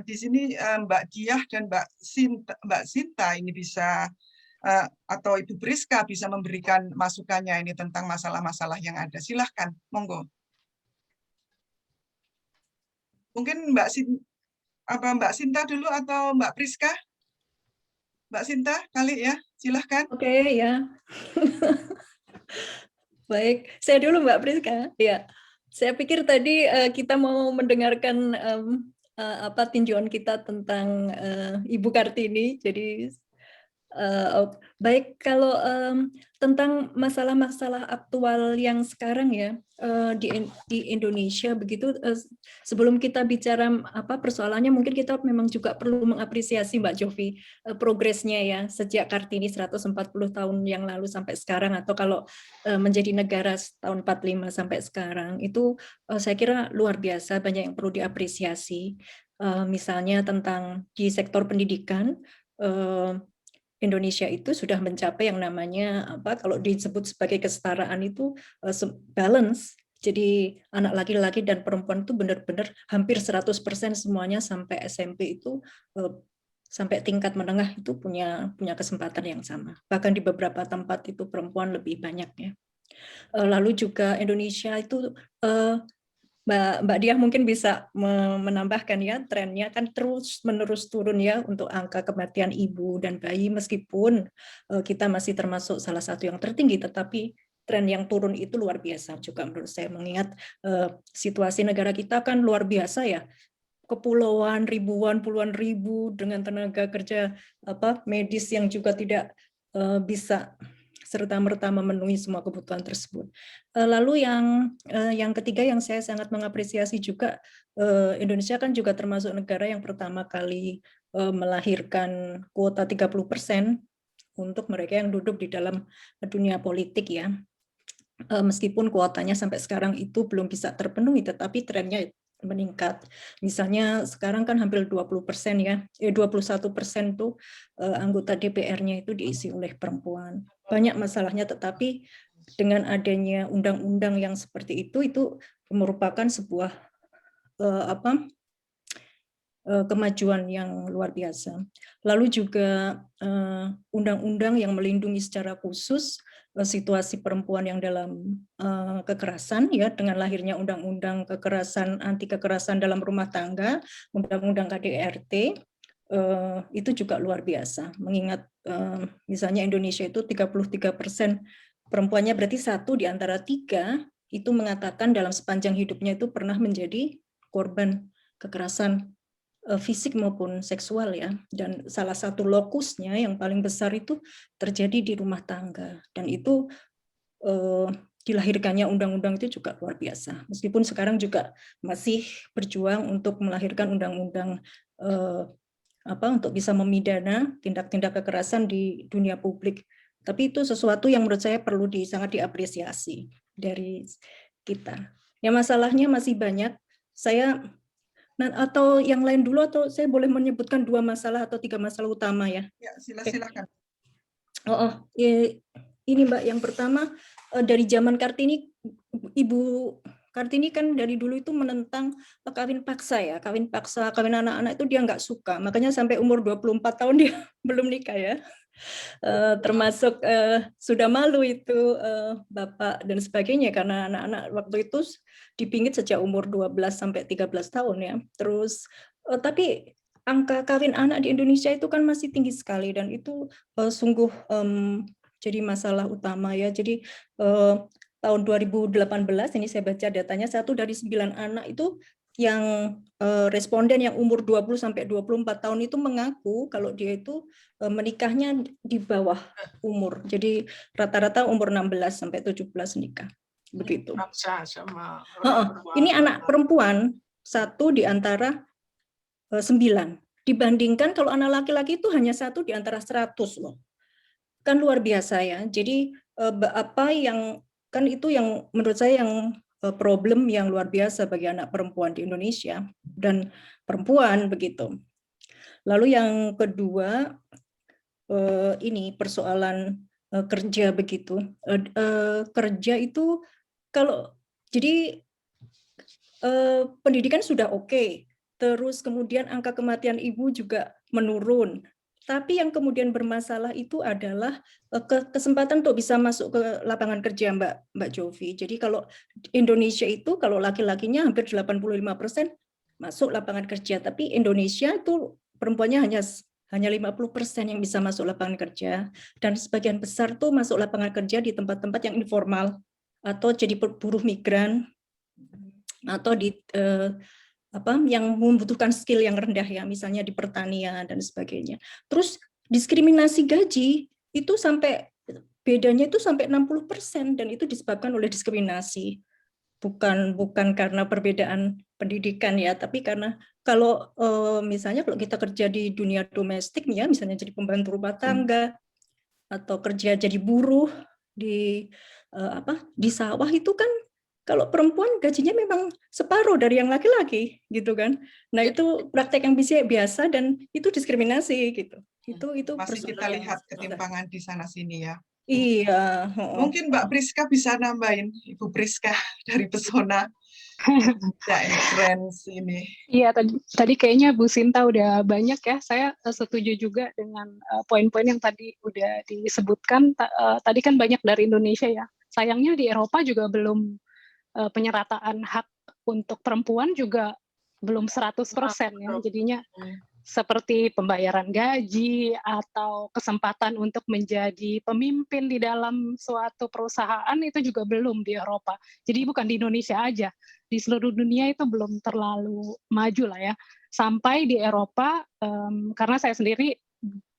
di sini Mbak Diah dan Mbak Sinta ini bisa atau Ibu Priska bisa memberikan masukannya ini tentang masalah-masalah yang ada. Silahkan, monggo. Mungkin Mbak Sinta dulu atau Mbak Priska? Mbak Sinta kali, ya, silahkan. Oke, ya. Baik, saya dulu Mbak Priska. Ya, saya pikir tadi kita mau mendengarkan tinjauan kita tentang Ibu Kartini. Jadi baik, kalau tentang masalah-masalah aktual yang sekarang, ya, di Indonesia begitu, sebelum kita bicara persoalannya, mungkin kita memang juga perlu mengapresiasi Mbak Jovi progresnya, ya, sejak Kartini 140 tahun yang lalu sampai sekarang, atau kalau menjadi negara tahun 45 sampai sekarang, itu saya kira luar biasa, banyak yang perlu diapresiasi. Misalnya tentang di sektor pendidikan, Indonesia itu sudah mencapai yang namanya kalau disebut sebagai kesetaraan itu balance. Jadi anak laki-laki dan perempuan itu benar-benar hampir 100% semuanya sampai SMP itu, sampai tingkat menengah itu punya kesempatan yang sama. Bahkan di beberapa tempat itu perempuan lebih banyak, ya. Lalu juga Indonesia itu Mbak Diah mungkin bisa menambahkan, ya, trennya kan terus-menerus turun, ya, untuk angka kematian ibu dan bayi, meskipun kita masih termasuk salah satu yang tertinggi, tetapi tren yang turun itu luar biasa juga menurut saya, mengingat situasi negara kita kan luar biasa, ya. Kepulauan ribuan, puluhan ribu dengan tenaga kerja medis yang juga tidak bisa serta-merta memenuhi semua kebutuhan tersebut. Lalu yang ketiga yang saya sangat mengapresiasi juga, Indonesia kan juga termasuk negara yang pertama kali melahirkan kuota 30% untuk mereka yang duduk di dalam dunia politik, ya. meskipun kuotanya sampai sekarang itu belum bisa terpenuhi, tetapi trennya meningkat. Misalnya sekarang kan hampir 20% ya, 21% tuh anggota DPR-nya itu diisi oleh perempuan. Banyak masalahnya, tetapi dengan adanya undang-undang yang seperti itu merupakan sebuah kemajuan yang luar biasa. Lalu juga undang-undang yang melindungi secara khusus situasi perempuan yang dalam kekerasan, ya, dengan lahirnya undang-undang kekerasan, anti kekerasan dalam rumah tangga, undang-undang KDRT, itu juga luar biasa. Mengingat misalnya Indonesia itu 33% perempuannya, berarti 1 di antara 3 itu mengatakan dalam sepanjang hidupnya itu pernah menjadi korban kekerasan fisik maupun seksual, ya, dan salah satu lokusnya yang paling besar itu terjadi di rumah tangga, dan itu dilahirkannya undang-undang itu juga luar biasa. Meskipun sekarang juga masih berjuang untuk melahirkan undang-undang untuk bisa memidana tindak-tindak kekerasan di dunia publik, tapi itu sesuatu yang menurut saya perlu sangat diapresiasi dari kita. Ya, masalahnya masih banyak. Atau yang lain dulu, atau saya boleh menyebutkan 2 masalah atau 3 masalah utama, ya? Ya, silakan. Ini Mbak, yang pertama dari zaman Kartini, Ibu Kartini kan dari dulu itu menentang kawin paksa, ya, kawin paksa, kawin anak-anak itu dia nggak suka, makanya sampai umur 24 tahun dia belum nikah, ya. Termasuk sudah malu itu Bapak dan sebagainya, karena anak-anak waktu itu dipingit sejak umur 12 sampai 13 tahun, ya. Terus tapi angka kawin anak di Indonesia itu kan masih tinggi sekali, dan itu sungguh jadi masalah utama, ya. Jadi tahun 2018 ini saya baca datanya, 1 dari 9 anak itu yang responden yang umur 20 sampai 24 tahun itu mengaku kalau dia itu menikahnya di bawah umur. Jadi rata-rata umur 16 sampai 17 nikah. Begitu. Ini anak perempuan 1 di antara 9. Dibandingkan kalau anak laki-laki itu hanya 1 di antara 100 loh. Kan luar biasa, ya. Jadi apa yang kan itu yang menurut saya yang problem yang luar biasa bagi anak perempuan di Indonesia dan perempuan, begitu. Lalu yang kedua ini persoalan kerja, begitu. Kerja itu kalau jadi pendidikan sudah oke, terus kemudian angka kematian ibu juga menurun. Tapi yang kemudian bermasalah itu adalah kesempatan untuk bisa masuk ke lapangan kerja, Mbak Jovi. Jadi kalau Indonesia itu kalau laki-lakinya hampir 85% masuk lapangan kerja, tapi Indonesia itu perempuannya hanya 50% yang bisa masuk lapangan kerja, dan sebagian besar tuh masuk lapangan kerja di tempat-tempat yang informal atau jadi buruh migran atau di yang membutuhkan skill yang rendah, ya, misalnya di pertanian dan sebagainya. Terus diskriminasi gaji itu sampai bedanya itu sampai 60%, dan itu disebabkan oleh diskriminasi. Bukan karena perbedaan pendidikan, ya, tapi karena kalau misalnya kalau kita kerja di dunia domestik, ya, misalnya jadi pembantu rumah tangga atau kerja jadi buruh di sawah, itu kan kalau perempuan gajinya memang separuh dari yang laki-laki, gitu kan. Nah, itu praktek yang biasa dan itu diskriminasi, gitu. Itu masih kita lihat ketimpangan di sana sini, ya. Iya. Mungkin Mbak Priska bisa nambahin, Ibu Priska dari Pesona. Ya, friends ini. Iya, tadi kayaknya Bu Sinta udah banyak, ya. Saya setuju juga dengan poin-poin yang tadi udah disebutkan. Tadi kan banyak dari Indonesia, ya. Sayangnya di Eropa juga belum penyerataan hak untuk perempuan juga belum 100%, ya. Jadinya seperti pembayaran gaji atau kesempatan untuk menjadi pemimpin di dalam suatu perusahaan itu juga belum di Eropa. Jadi bukan di Indonesia aja, di seluruh dunia itu belum terlalu maju lah, ya. Sampai di Eropa, karena saya sendiri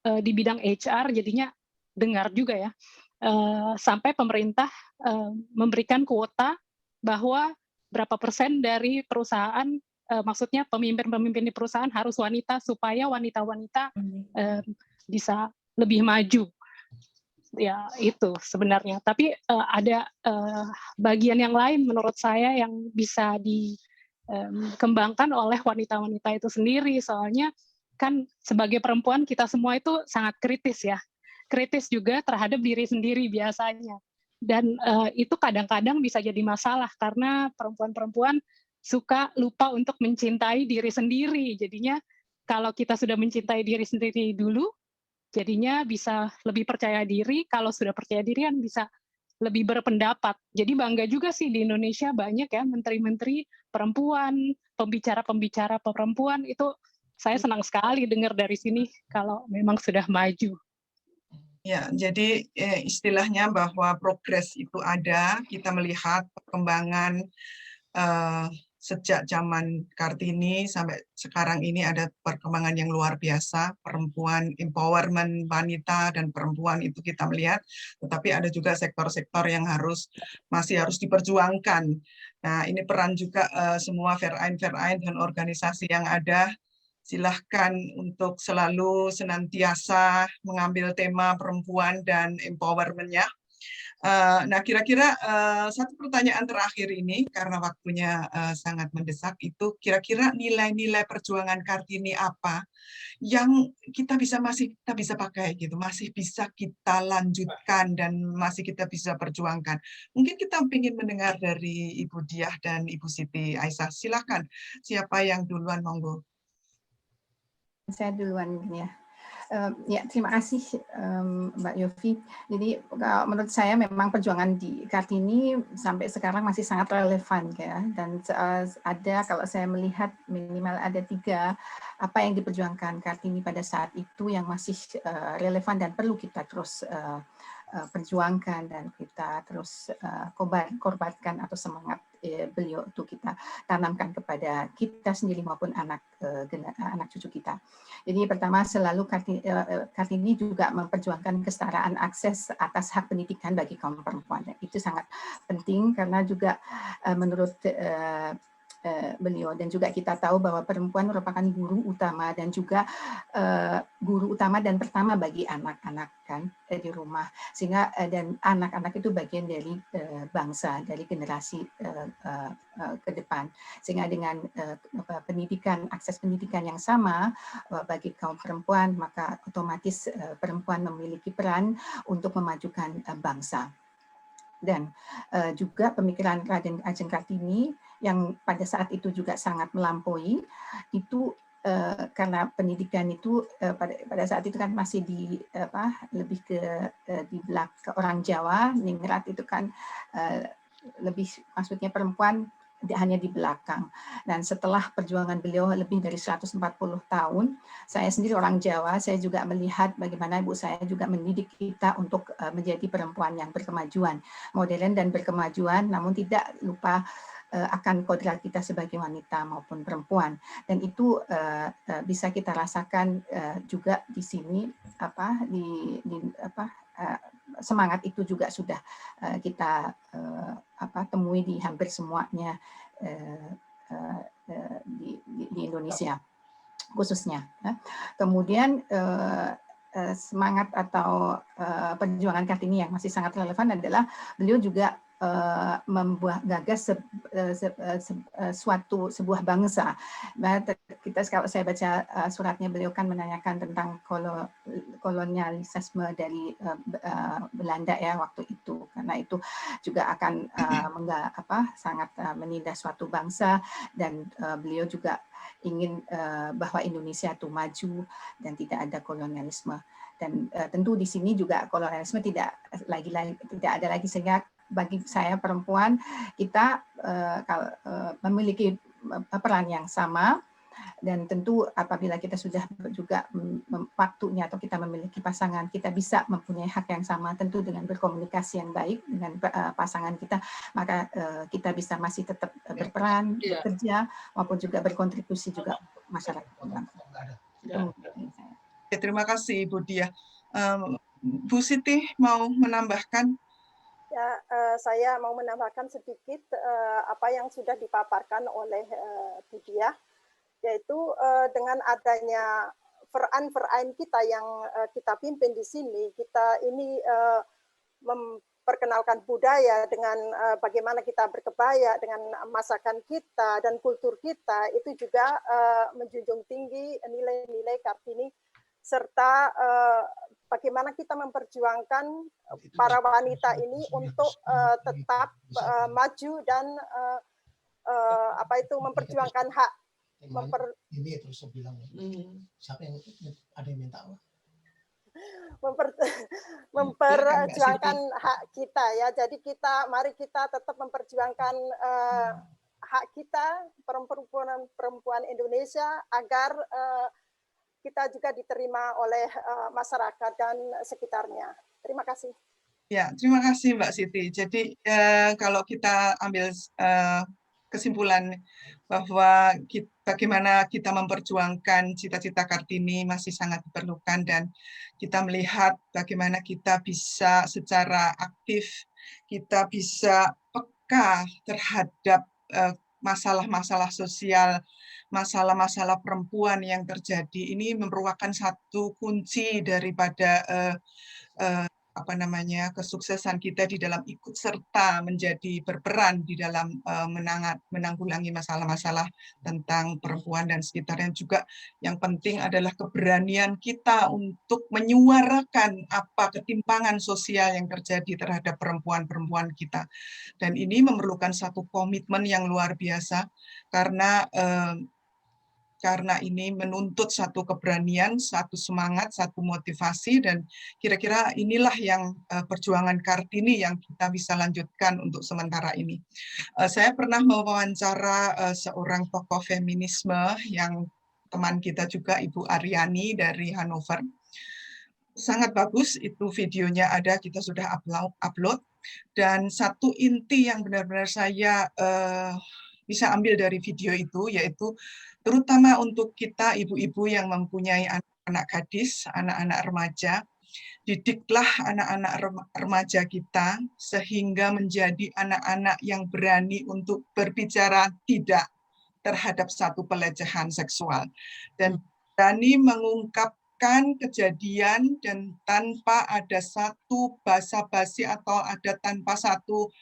di bidang HR, jadinya dengar juga, ya, sampai pemerintah memberikan kuota bahwa berapa persen dari perusahaan, maksudnya pemimpin-pemimpin di perusahaan harus wanita, supaya wanita-wanita bisa lebih maju. Ya itu sebenarnya. Tapi ada bagian yang lain menurut saya yang bisa dikembangkan oleh wanita-wanita itu sendiri. Soalnya kan sebagai perempuan kita semua itu sangat kritis ya. Kritis juga terhadap diri sendiri biasanya. Dan itu kadang-kadang bisa jadi masalah karena perempuan-perempuan suka lupa untuk mencintai diri sendiri. Jadinya kalau kita sudah mencintai diri sendiri dulu, jadinya bisa lebih percaya diri. Kalau sudah percaya diri kan bisa lebih berpendapat. Jadi bangga juga sih di Indonesia banyak ya menteri-menteri perempuan, pembicara-pembicara perempuan. Itu saya senang sekali dengar dari sini kalau memang sudah maju. Ya, jadi istilahnya bahwa progres itu ada, kita melihat perkembangan sejak zaman Kartini sampai sekarang ini ada perkembangan yang luar biasa, perempuan, empowerment wanita dan perempuan itu kita melihat, tetapi ada juga sektor-sektor yang masih harus diperjuangkan. Nah, ini peran juga semua verein-verein dan organisasi yang ada. Silahkan untuk selalu senantiasa mengambil tema perempuan dan empowerment-nya. Nah, kira-kira satu pertanyaan terakhir ini, karena waktunya sangat mendesak, itu kira-kira nilai-nilai perjuangan Kartini apa yang kita bisa pakai gitu, masih bisa kita lanjutkan dan masih kita bisa perjuangkan. Mungkin kita ingin mendengar dari Ibu Diah dan Ibu Siti Aisyah. Silakan, siapa yang duluan, monggo. Saya duluan ya. Ya, terima kasih Mbak Yofi. Jadi menurut saya memang perjuangan di Kartini sampai sekarang masih sangat relevan ya. Dan ada, kalau saya melihat minimal ada 3 apa yang diperjuangkan Kartini pada saat itu yang masih relevan dan perlu kita terus perjuangkan dan kita terus korbankan atau semangat beliau itu kita tanamkan kepada kita sendiri maupun anak cucu kita. Jadi pertama selalu Kartini juga memperjuangkan kesetaraan akses atas hak pendidikan bagi kaum perempuan. Itu sangat penting karena juga menurut beliau dan juga kita tahu bahwa perempuan merupakan guru utama dan juga guru utama dan pertama bagi anak-anak kan di rumah, sehingga dan anak-anak itu bagian dari bangsa, dari generasi ke depan, sehingga dengan pendidikan, akses pendidikan yang sama bagi kaum perempuan, maka otomatis perempuan memiliki peran untuk memajukan bangsa. Dan juga pemikiran Raden Ajeng Kartini yang pada saat itu juga sangat melampaui itu karena pendidikan itu pada saat itu kan masih lebih di belakang orang Jawa, ningrat itu kan lebih maksudnya perempuan hanya di belakang. Dan setelah perjuangan beliau lebih dari 140 tahun, saya sendiri orang Jawa, saya juga melihat bagaimana ibu saya juga mendidik kita untuk menjadi perempuan yang berkemajuan, modern dan berkemajuan, namun tidak lupa akan kodrat kita sebagai wanita maupun perempuan. Dan itu bisa kita rasakan juga di sini semangat itu juga sudah kita temui di hampir semuanya di Indonesia khususnya. Kemudian semangat atau perjuangan Kartini yang masih sangat relevan adalah beliau juga gagas sebuah bangsa. Kita kalau saya baca suratnya beliau kan menanyakan tentang kolonialisme dari Belanda ya waktu itu, karena itu juga akan sangat menindas suatu bangsa, dan beliau juga ingin bahwa Indonesia itu maju dan tidak ada kolonialisme. Dan tentu di sini juga kolonialisme tidak ada lagi, sehingga bagi saya perempuan kita memiliki peran yang sama. Dan tentu apabila kita sudah juga waktunya atau kita memiliki pasangan, kita bisa mempunyai hak yang sama, tentu dengan berkomunikasi yang baik dengan pasangan kita, maka kita bisa masih tetap berperan, bekerja, maupun juga berkontribusi juga untuk masyarakat. Terima kasih Ibu Diah. Bu Siti mau menambahkan? Ya, saya mau menambahkan sedikit apa yang sudah dipaparkan oleh Bu Diah, yaitu dengan adanya verein kita yang kita pimpin di sini, kita ini memperkenalkan budaya dengan bagaimana kita berkebaya, dengan masakan kita dan kultur kita, itu juga menjunjung tinggi nilai-nilai Kartini, serta bagaimana kita memperjuangkan para wanita ini untuk tetap maju dan memperjuangkan hak ini terus saya bilang siapa yang ada yang minta memperjuangkan hak kita ya. Jadi mari kita tetap memperjuangkan hak kita perempuan Indonesia agar kita juga diterima oleh masyarakat dan sekitarnya. Terima kasih. Ya, terima kasih Mbak Siti. Jadi kalau kita ambil kesimpulan bahwa bagaimana kita memperjuangkan cita-cita Kartini masih sangat diperlukan, dan kita melihat bagaimana kita bisa secara aktif, kita bisa peka terhadap masalah-masalah sosial, masalah-masalah perempuan yang terjadi. Ini merupakan satu kunci daripada kesuksesan kita di dalam ikut serta menjadi berperan di dalam menanggulangi masalah-masalah tentang perempuan dan sekitarnya. Juga yang penting adalah keberanian kita untuk menyuarakan apa ketimpangan sosial yang terjadi terhadap perempuan-perempuan kita. Dan ini memerlukan satu komitmen yang luar biasa, karena ini menuntut satu keberanian, satu semangat, satu motivasi, dan kira-kira inilah yang perjuangan Kartini yang kita bisa lanjutkan untuk sementara ini. Saya pernah mewawancara seorang tokoh feminisme yang teman kita juga, Ibu Aryani dari Hannover. Sangat bagus, itu videonya ada, kita sudah upload. Dan satu inti yang benar-benar saya bisa ambil dari video itu, yaitu terutama untuk kita ibu-ibu yang mempunyai anak-anak gadis, anak-anak remaja, didiklah anak-anak remaja kita sehingga menjadi anak-anak yang berani untuk berbicara tidak terhadap satu pelecehan seksual, dan berani mengungkapkan kejadian dan tanpa ada satu basa-basi atau ada tanpa satu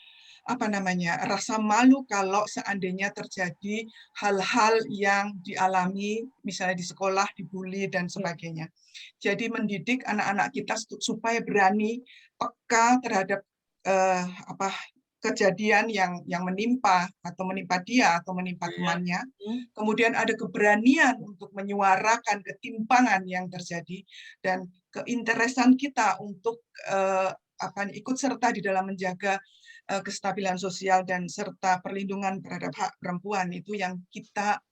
rasa malu kalau seandainya terjadi hal-hal yang dialami, misalnya di sekolah, dibully, dan sebagainya. Jadi mendidik anak-anak kita supaya berani peka terhadap kejadian yang menimpa dia atau menimpa temannya. Kemudian ada keberanian untuk menyuarakan ketimpangan yang terjadi, dan keinteresan kita untuk ikut serta di dalam menjaga kestabilan sosial dan serta perlindungan terhadap hak perempuan, itu yang kita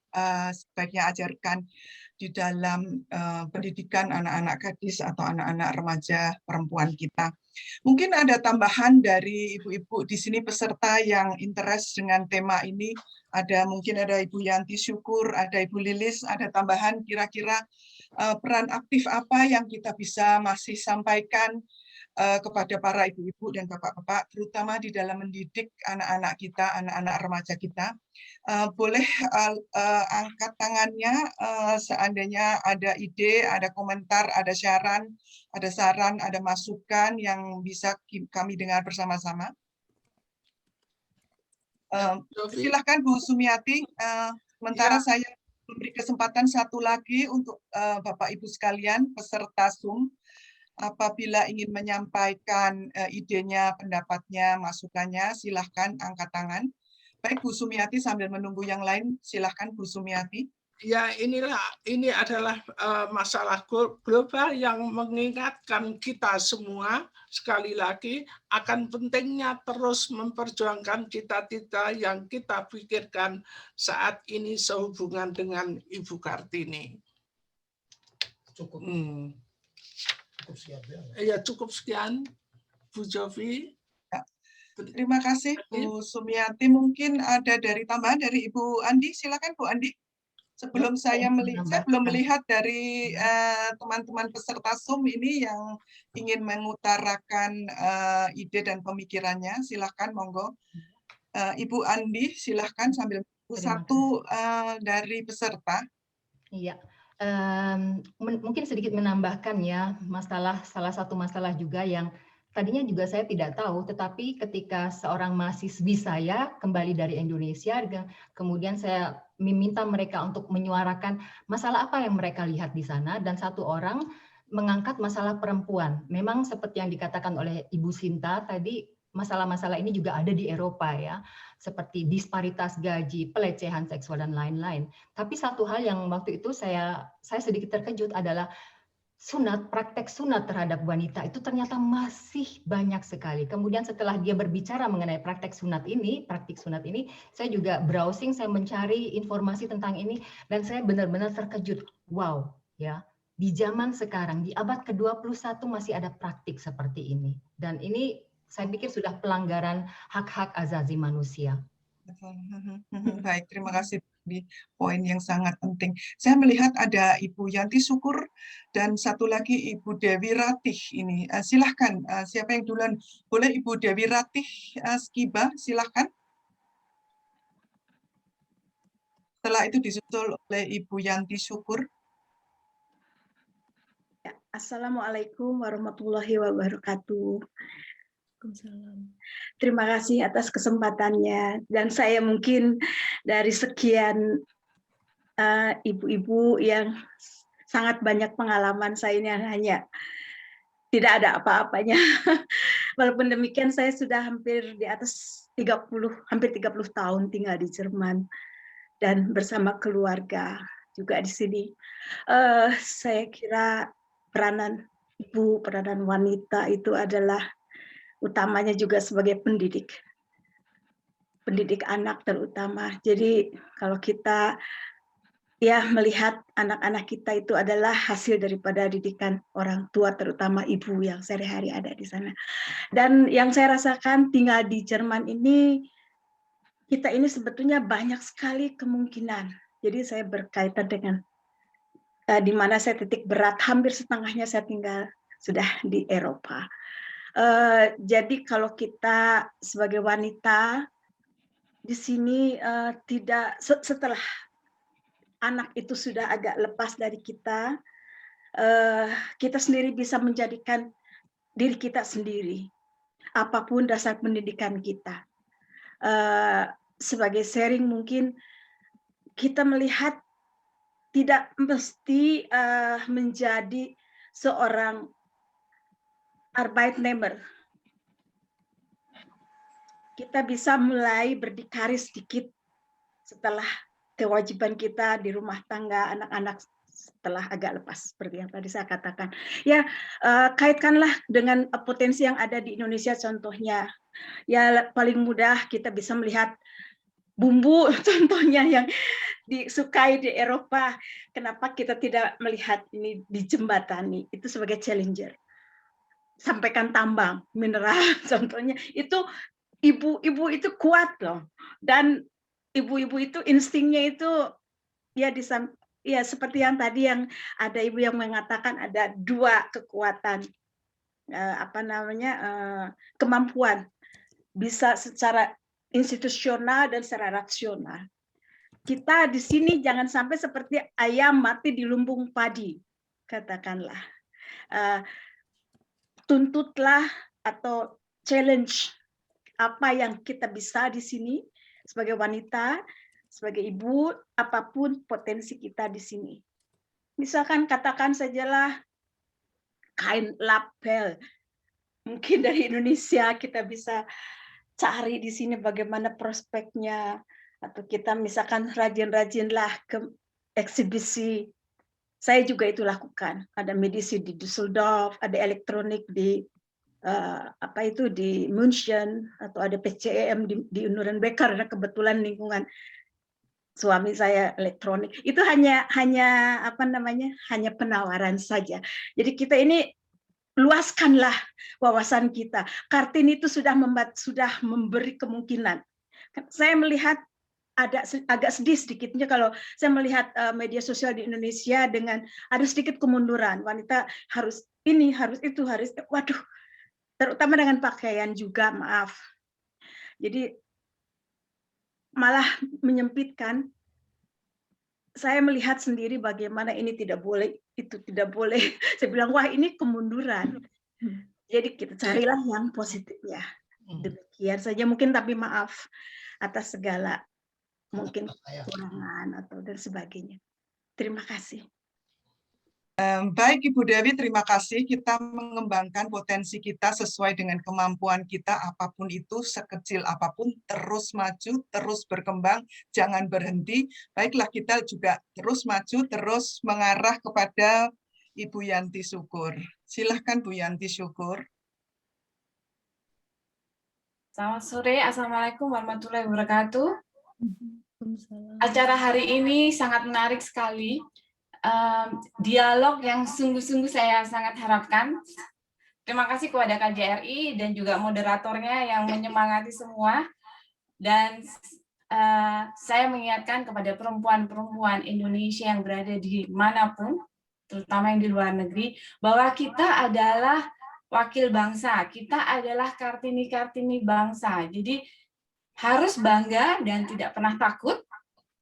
sebaiknya ajarkan di dalam pendidikan anak-anak gadis atau anak-anak remaja perempuan kita. Mungkin ada tambahan dari ibu-ibu di sini peserta yang interest dengan tema ini. Mungkin ada Ibu Yanti Syukur, ada Ibu Lilis, ada tambahan kira-kira peran aktif apa yang kita bisa masih sampaikan kepada para ibu-ibu dan bapak-bapak, terutama di dalam mendidik anak-anak kita, anak-anak remaja kita. Boleh angkat tangannya seandainya ada ide, ada komentar, ada saran, ada masukan yang bisa kami dengar bersama-sama. Silakan Bu Sumiati. Sementara saya memberi kesempatan satu lagi untuk Bapak Ibu sekalian peserta Zoom. Apabila ingin menyampaikan idenya, pendapatnya, masukannya, silahkan angkat tangan. Baik, Bu Sumiati, sambil menunggu yang lain, silahkan Bu Sumiati. Ya, ini adalah masalah global yang mengingatkan kita semua sekali lagi akan pentingnya terus memperjuangkan cita-cita yang kita pikirkan saat ini sehubungan dengan Ibu Kartini. Cukup. Ya, cukup sekian, Bu Jovi. Ya. Terima kasih, Bu Sumiati. Mungkin ada dari tambahan dari Ibu Andi. Silakan, Bu Andi. Sebelum saya belum melihat dari teman-teman peserta Zoom ini yang ingin mengutarakan ide dan pemikirannya. Silakan, monggo. Ibu Andi, silakan sambil satu dari peserta. Iya. mungkin sedikit menambahkan ya, salah satu masalah juga yang tadinya juga saya tidak tahu, tetapi ketika seorang mahasiswi saya kembali dari Indonesia, kemudian saya meminta mereka untuk menyuarakan masalah apa yang mereka lihat di sana, dan satu orang mengangkat masalah perempuan. Memang seperti yang dikatakan oleh Ibu Sinta tadi, masalah-masalah ini juga ada di Eropa ya, seperti disparitas gaji, pelecehan seksual, dan lain-lain. Tapi satu hal yang waktu itu saya sedikit terkejut adalah praktek sunat terhadap wanita itu ternyata masih banyak sekali. Kemudian setelah dia berbicara mengenai praktik sunat ini, saya juga browsing, saya mencari informasi tentang ini, dan saya benar-benar terkejut. Wow, ya, di zaman sekarang, di abad ke-21 masih ada praktik seperti ini. Dan ini saya pikir sudah pelanggaran hak-hak asasi manusia. Baik, terima kasih di poin yang sangat penting. Saya melihat ada Ibu Yanti Syukur dan satu lagi Ibu Dewi Ratih ini. Silahkan, siapa yang duluan? Boleh Ibu Dewi Ratih Skiba, silahkan. Setelah itu disusul oleh Ibu Yanti Syukur. Assalamualaikum warahmatullahi wabarakatuh. Terima kasih atas kesempatannya, dan saya mungkin dari sekian ibu-ibu yang sangat banyak pengalaman, saya ini hanya tidak ada apa-apanya. Walaupun demikian saya sudah hampir di atas hampir 30 tahun tinggal di Jerman dan bersama keluarga juga di sini. Saya kira peranan ibu, peranan wanita itu adalah utamanya juga sebagai pendidik anak terutama. Jadi kalau kita ya melihat anak-anak kita itu adalah hasil daripada didikan orang tua, terutama ibu yang sehari-hari ada di sana. Dan yang saya rasakan tinggal di Jerman ini, kita ini sebetulnya banyak sekali kemungkinan. Jadi saya berkaitan dengan di mana saya titik berat, hampir setengahnya saya tinggal sudah di Eropa. Jadi kalau kita sebagai wanita di sini tidak setelah anak itu sudah agak lepas dari kita, kita sendiri bisa menjadikan diri kita sendiri, apapun dasar pendidikan kita. Sebagai sharing mungkin kita melihat tidak mesti menjadi seorang Arbeitnehmer. Kita bisa mulai berdikari sedikit setelah kewajiban kita di rumah tangga, anak-anak setelah agak lepas, seperti yang tadi saya katakan. Ya, kaitkanlah dengan potensi yang ada di Indonesia contohnya. Ya, paling mudah kita bisa melihat bumbu contohnya yang disukai di Eropa. Kenapa kita tidak melihat ini dijembatani? Itu sebagai challenger. Sampaikan tambang, mineral contohnya. Itu ibu-ibu itu kuat loh. Dan ibu-ibu itu instingnya itu ya seperti yang tadi yang ada ibu yang mengatakan ada dua kekuatan kemampuan, bisa secara institusional dan secara rasional. Kita di sini jangan sampai seperti ayam mati di lumbung padi, katakanlah. Tuntutlah atau challenge apa yang kita bisa di sini sebagai wanita, sebagai ibu, apapun potensi kita di sini. Misalkan katakan sajalah kain lapel. Mungkin dari Indonesia kita bisa cari di sini bagaimana prospeknya, atau kita misalkan rajin-rajinlah ke eksibisi. Saya juga itu lakukan. Ada medisi di Düsseldorf, ada elektronik di di München, atau ada PCEM di Nuremberg, karena kebetulan lingkungan suami saya elektronik. Itu hanya penawaran saja. Jadi kita ini luaskanlah wawasan kita. Kartini itu sudah memberi kemungkinan. Saya melihat agak sedih sedikitnya kalau saya melihat media sosial di Indonesia dengan ada sedikit kemunduran. Wanita harus ini, harus itu, harus waduh, terutama dengan pakaian juga, maaf. Jadi malah menyempitkan saya melihat sendiri bagaimana ini tidak boleh, itu tidak boleh. Saya bilang, wah ini kemunduran. Jadi kita carilah yang positifnya. Demikian saja mungkin, tapi maaf atas segala mungkin kekurangan atau dan sebagainya. Terima kasih. Baik Ibu Dewi, terima kasih. Kita mengembangkan potensi kita sesuai dengan kemampuan kita, apapun itu, sekecil apapun, terus maju, terus berkembang, jangan berhenti. Baiklah, kita juga terus maju, terus mengarah kepada Ibu Yanti Syukur. Silahkan Bu Yanti Syukur. Selamat sore, Assalamualaikum warahmatullahi wabarakatuh. Acara hari ini sangat menarik sekali. Dialog yang sungguh-sungguh saya sangat harapkan. Terima kasih kepada KJRI dan juga moderatornya yang menyemangati semua. Dan saya mengingatkan kepada perempuan-perempuan Indonesia yang berada di manapun, terutama yang di luar negeri, bahwa kita adalah wakil bangsa, kita adalah Kartini-Kartini bangsa. Jadi harus bangga dan tidak pernah takut,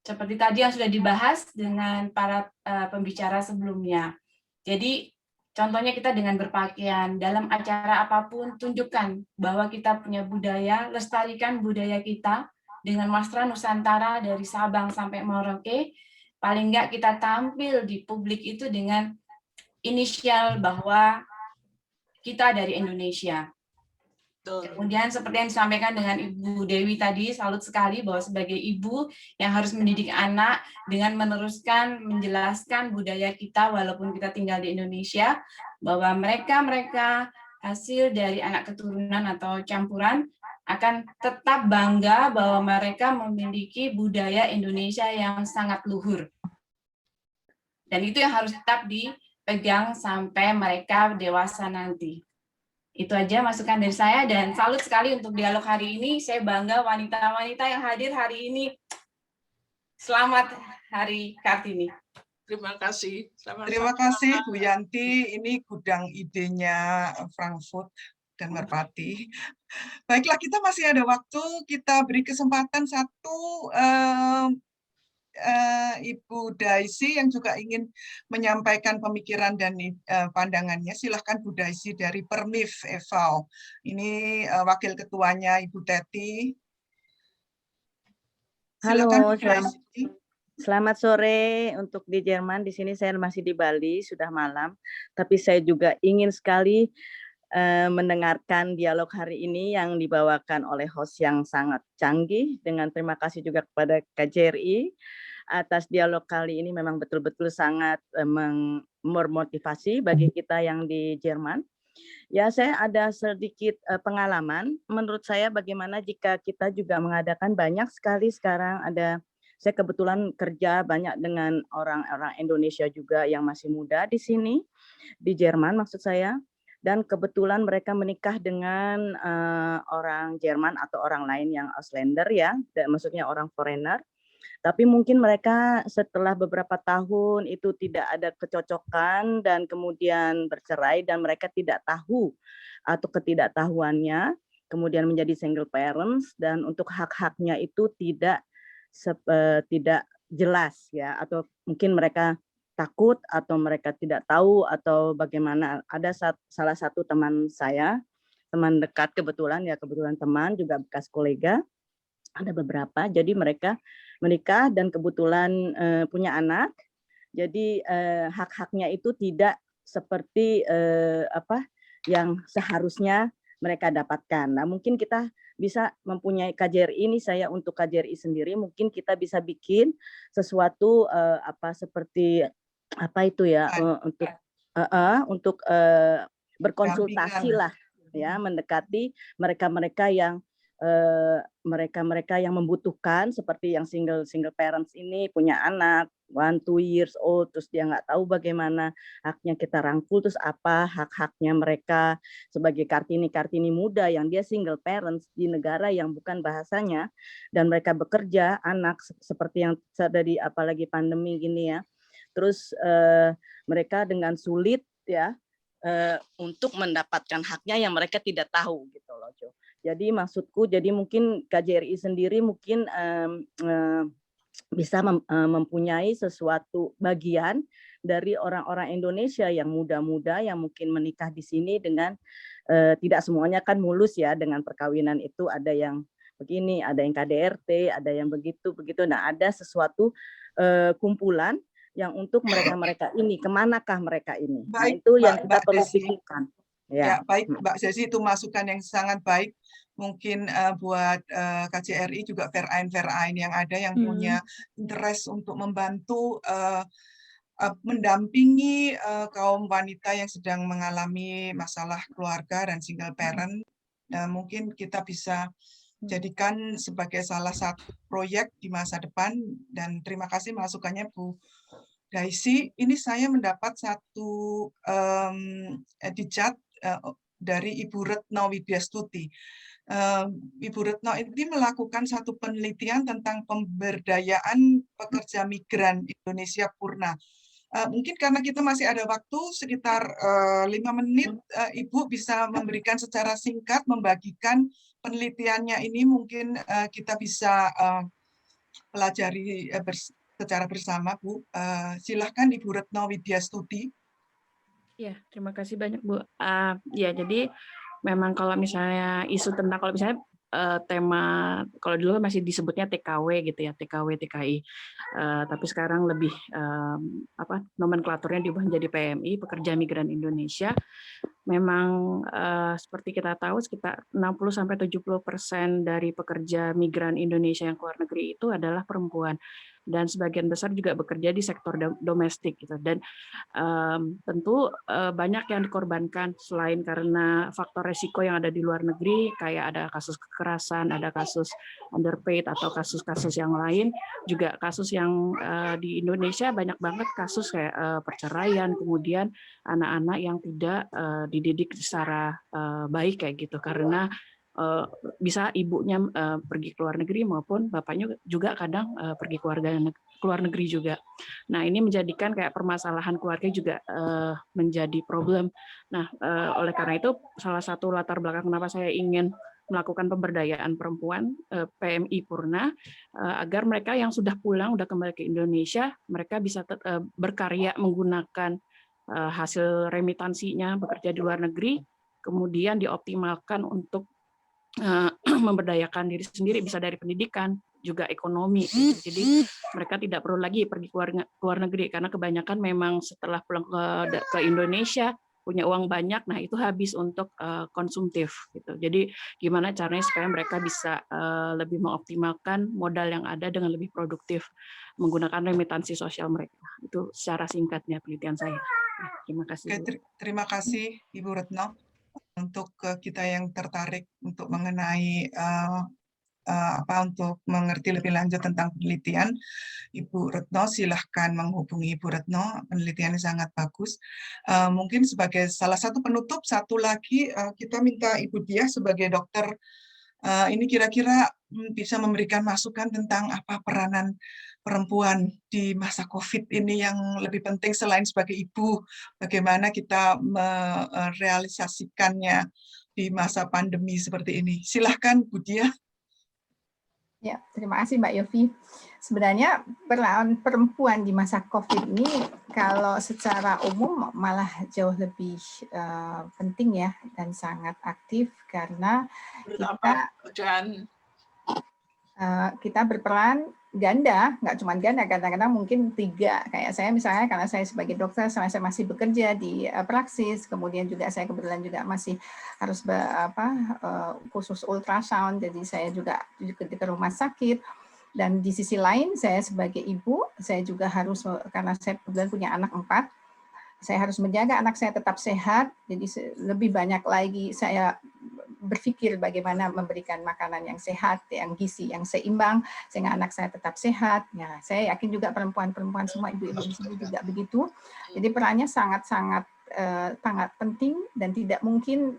seperti tadi yang sudah dibahas dengan para pembicara sebelumnya. Jadi contohnya kita dengan berpakaian, dalam acara apapun tunjukkan bahwa kita punya budaya, lestarikan budaya kita dengan wastra Nusantara dari Sabang sampai Merauke. Paling enggak kita tampil di publik itu dengan inisial bahwa kita dari Indonesia. Kemudian seperti yang disampaikan dengan Ibu Dewi tadi, salut sekali bahwa sebagai ibu yang harus mendidik anak dengan meneruskan, menjelaskan budaya kita walaupun kita tinggal di Indonesia, bahwa mereka hasil dari anak keturunan atau campuran akan tetap bangga bahwa mereka memiliki budaya Indonesia yang sangat luhur. Dan itu yang harus tetap dipegang sampai mereka dewasa nanti. Itu aja masukan dari saya dan salut sekali untuk dialog hari ini. Saya bangga wanita-wanita yang hadir hari ini. Selamat Hari Kartini. Terima kasih. Terima kasih Bu Yanti. Ini gudang idenya Frankfurt dan Merpati. Baiklah, kita masih ada waktu. Kita beri kesempatan satu Ibu Daisy yang juga ingin menyampaikan pemikiran dan pandangannya. Silahkan Bu Daisy dari Permif EVAL. Ini wakil ketuanya Ibu Teti. Halo, selamat sore untuk di Jerman. Di sini saya masih di Bali, sudah malam. Tapi saya juga ingin sekali mendengarkan dialog hari ini yang dibawakan oleh host yang sangat canggih. Dengan terima kasih juga kepada KJRI atas dialog kali ini, memang betul-betul sangat memotivasi bagi kita yang di Jerman. Ya, saya ada sedikit pengalaman. Menurut saya bagaimana jika kita juga mengadakan banyak sekali sekarang saya kebetulan kerja banyak dengan orang-orang Indonesia juga yang masih muda di sini, di Jerman maksud saya. Dan kebetulan mereka menikah dengan orang Jerman atau orang lain yang Ausländer ya, maksudnya orang foreigner. Tapi mungkin mereka setelah beberapa tahun itu tidak ada kecocokan dan kemudian bercerai dan mereka tidak tahu atau ketidaktahuannya, kemudian menjadi single parents dan untuk hak-haknya itu tidak jelas ya, atau mungkin mereka takut atau mereka tidak tahu atau bagaimana. Ada salah satu teman saya, teman dekat kebetulan teman juga bekas kolega, ada beberapa, jadi mereka menikah dan kebetulan punya anak, jadi hak-haknya itu tidak seperti yang seharusnya mereka dapatkan. Nah, mungkin kita bisa mempunyai KJRI ini, saya untuk KJRI sendiri, mungkin kita bisa bikin sesuatu seperti apa itu ya, untuk berkonsultasi lah ya, mendekati mereka-mereka yang membutuhkan, seperti yang single parents ini punya anak 1-2 years old, terus dia nggak tahu bagaimana haknya, kita rangkul terus apa hak-haknya mereka sebagai kartini muda yang dia single parents di negara yang bukan bahasanya dan mereka bekerja anak seperti yang terjadi apalagi pandemi gini ya, terus mereka dengan sulit ya untuk mendapatkan haknya yang mereka tidak tahu gitu loh Jo. Jadi maksudku, jadi mungkin KJRI sendiri mungkin bisa mempunyai sesuatu bagian dari orang-orang Indonesia yang muda-muda yang mungkin menikah di sini dengan tidak semuanya kan mulus ya dengan perkawinan itu, ada yang begini, ada yang KDRT, ada yang begitu. Nah, ada sesuatu kumpulan yang untuk mereka ini, kemanakah mereka ini? Nah, Baik, itu yang kita Mbak perlu Desi. pikirkan. Ya, baik Mbak Desi, itu masukan yang sangat baik. Mungkin buat KJRI juga verein-verein yang ada yang punya interest untuk membantu mendampingi kaum wanita yang sedang mengalami masalah keluarga dan single parent. Mungkin kita bisa jadikan sebagai salah satu proyek di masa depan. Dan terima kasih masukannya Bu Daisy. Ini saya mendapat satu dicat dari Ibu Retno Widyastuti. Ibu Retno ini melakukan satu penelitian tentang pemberdayaan pekerja migran Indonesia Purna. Mungkin karena kita masih ada waktu sekitar 5 menit, Ibu bisa memberikan secara singkat, membagikan penelitiannya ini, mungkin kita bisa pelajari secara bersama, Bu. Silahkan Ibu Retno Widyastuti. Ya, terima kasih banyak, Bu. Ya, jadi memang kalau misalnya isu tentang, kalau misalnya tema, kalau dulu masih disebutnya TKW gitu ya, TKW, TKI. Tapi sekarang lebih nomenklaturnya diubah menjadi PMI, Pekerja Migran Indonesia. Memang seperti kita tahu sekitar 60-70% dari pekerja migran Indonesia yang keluar negeri itu adalah perempuan, dan sebagian besar juga bekerja di sektor domestik gitu. Dan tentu banyak yang dikorbankan selain karena faktor resiko yang ada di luar negeri, kayak ada kasus kekerasan, ada kasus underpaid atau kasus-kasus yang lain, juga kasus yang di Indonesia banyak banget kasus kayak perceraian, kemudian anak-anak yang tidak dididik secara baik kayak gitu, karena bisa ibunya pergi ke luar negeri maupun bapaknya juga kadang pergi ke luar negeri juga. Nah, ini menjadikan kayak permasalahan keluarga juga menjadi problem. Nah, oleh karena itu salah satu latar belakang kenapa saya ingin melakukan pemberdayaan perempuan PMI Purna, agar mereka yang sudah pulang, udah kembali ke Indonesia, mereka bisa berkarya menggunakan hasil remitansinya bekerja di luar negeri, kemudian dioptimalkan untuk memberdayakan diri sendiri, bisa dari pendidikan, juga ekonomi. Gitu. Jadi mereka tidak perlu lagi pergi ke luar negeri, karena kebanyakan memang setelah pulang ke Indonesia punya uang banyak, nah itu habis untuk konsumtif. Gitu. Jadi gimana caranya supaya mereka bisa lebih mengoptimalkan modal yang ada dengan lebih produktif menggunakan remitansi sosial mereka. Itu secara singkatnya penelitian saya. Terima kasih. Oke, terima kasih Ibu Retno. Untuk kita yang tertarik untuk mengenai untuk mengerti lebih lanjut tentang penelitian, Ibu Retno silahkan menghubungi Ibu Retno, penelitiannya sangat bagus. Mungkin sebagai salah satu penutup, satu lagi kita minta Ibu Diah sebagai dokter ini kira-kira bisa memberikan masukan tentang apa peranan perempuan di masa COVID ini yang lebih penting selain sebagai ibu, bagaimana kita merealisasikannya di masa pandemi seperti ini. Silahkan Bu Diah. Ya, terima kasih Mbak Yofi. Sebenarnya peran perempuan di masa COVID ini kalau secara umum malah jauh lebih penting ya, dan sangat aktif karena kita berperan ganda, nggak cuma ganda, kadang-kadang mungkin 3. Kayak saya misalnya, karena saya sebagai dokter, saya masih bekerja di praksis, kemudian juga saya kebetulan juga masih harus khusus ultrasound, jadi saya juga ke rumah sakit. Dan di sisi lain, saya sebagai ibu, saya juga harus, karena saya kebetulan punya anak 4, saya harus menjaga anak saya tetap sehat, jadi lebih banyak lagi saya berpikir bagaimana memberikan makanan yang sehat, yang gizi, yang seimbang, sehingga anak saya tetap sehat. Ya, saya yakin juga perempuan-perempuan semua, ibu-ibu di sini juga begitu. Jadi perannya sangat-sangat penting, dan tidak mungkin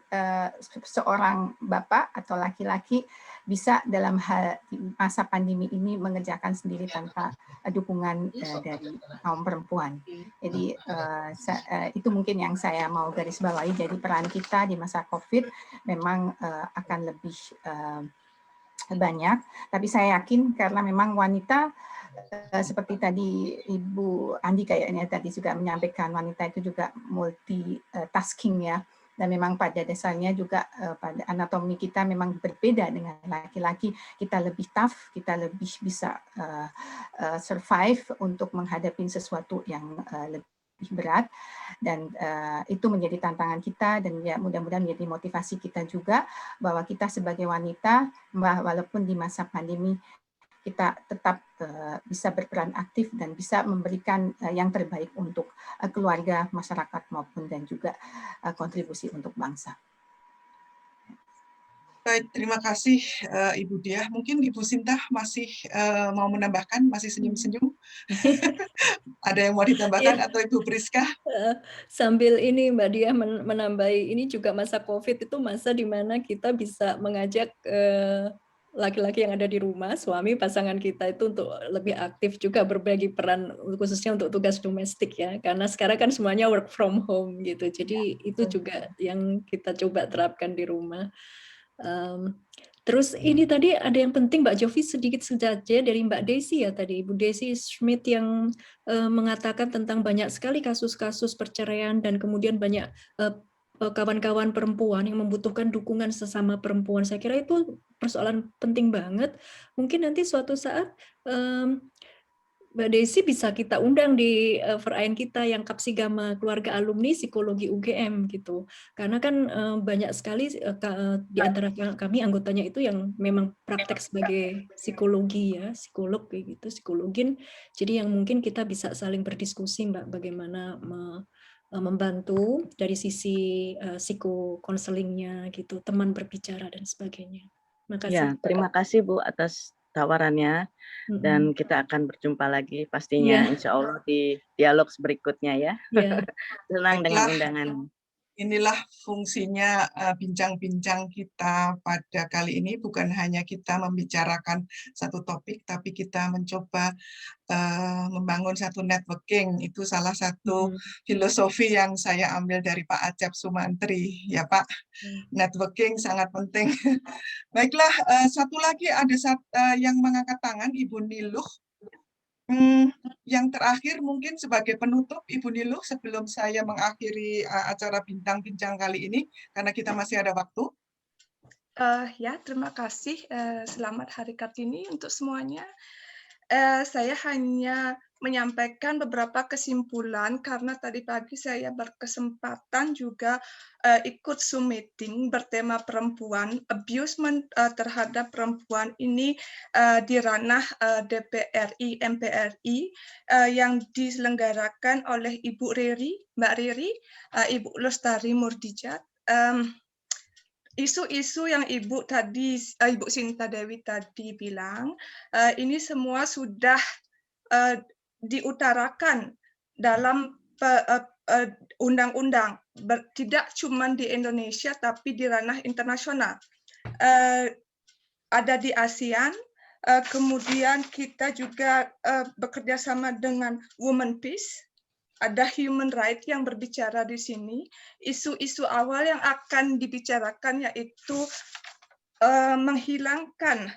seorang bapak atau laki-laki bisa dalam hal masa pandemi ini mengerjakan sendiri tanpa dukungan dari kaum perempuan. Jadi itu mungkin yang saya mau garis bawahi. Jadi peran kita di masa COVID memang akan lebih banyak, tapi saya yakin karena memang wanita seperti tadi Ibu Andi kayaknya tadi juga menyampaikan, wanita itu juga multitasking ya, dan memang pada dasarnya juga pada anatomi kita memang berbeda dengan laki-laki. Kita lebih tough, kita lebih bisa survive untuk menghadapi sesuatu yang lebih berat, dan itu menjadi tantangan kita, dan ya mudah-mudahan menjadi motivasi kita juga bahwa kita sebagai wanita walaupun di masa pandemi kita tetap bisa berperan aktif dan bisa memberikan yang terbaik untuk keluarga, masyarakat maupun dan juga kontribusi untuk bangsa. Baik, terima kasih Ibu Diah. Mungkin Ibu Sinta masih mau menambahkan, masih senyum-senyum. Ada yang mau ditambahkan atau Ibu Priska? Sambil ini Mbak Diah menambahi, ini juga masa COVID itu masa di mana kita bisa mengajak laki-laki yang ada di rumah, suami, pasangan kita itu untuk lebih aktif juga berbagi peran khususnya untuk tugas domestik ya, karena sekarang kan semuanya work from home gitu, jadi itu juga yang kita coba terapkan di rumah. Terus ini tadi ada yang penting Mbak Jovi sedikit saja dari Mbak Desi ya tadi, Ibu Desi Schmidt yang mengatakan tentang banyak sekali kasus-kasus perceraian dan kemudian banyak kawan-kawan perempuan yang membutuhkan dukungan sesama perempuan. Saya kira itu persoalan penting banget. Mungkin nanti suatu saat Mbak Desi bisa kita undang di perayaan kita yang Kapsigama Keluarga Alumni Psikologi UGM gitu. Karena kan banyak sekali di antara kami anggotanya itu yang memang praktek sebagai psikologi ya, psikolog kayak gitu, psikologin. Jadi yang mungkin kita bisa saling berdiskusi Mbak bagaimana membantu dari sisi psikokonselingnya gitu, teman berbicara dan sebagainya. Makasih. Ya, terima kasih Bu atas tawarannya, dan kita akan berjumpa lagi pastinya insya Allah di dialog berikutnya ya. Senang dengan undangan. Inilah fungsinya bincang-bincang kita pada kali ini, bukan hanya kita membicarakan satu topik, tapi kita mencoba membangun satu networking. Itu salah satu filosofi yang saya ambil dari Pak Acep Sumantri, ya Pak. Networking sangat penting. Baiklah, satu lagi ada yang mengangkat tangan, Ibu Niluh. Yang terakhir mungkin sebagai penutup Ibu Niluh sebelum saya mengakhiri acara bincang-bincang kali ini karena kita masih ada waktu. Ya, terima kasih. Selamat Hari Kartini untuk semuanya. Saya hanya menyampaikan beberapa kesimpulan karena tadi pagi saya berkesempatan juga ikut Zoom meeting bertema perempuan, abusement terhadap perempuan ini di ranah DPRI, MPRI yang diselenggarakan oleh Ibu Riri, Mbak Riri, Ibu Lestari Murdijat. Isu-isu yang Ibu Sinta Dewi tadi bilang, ini semua sudah diutarakan dalam undang-undang, tidak cuma di Indonesia tapi di ranah internasional. Ada di ASEAN, kemudian kita juga bekerja sama dengan Women Peace, ada human right yang berbicara di sini. Isu-isu awal yang akan dibicarakan yaitu menghilangkan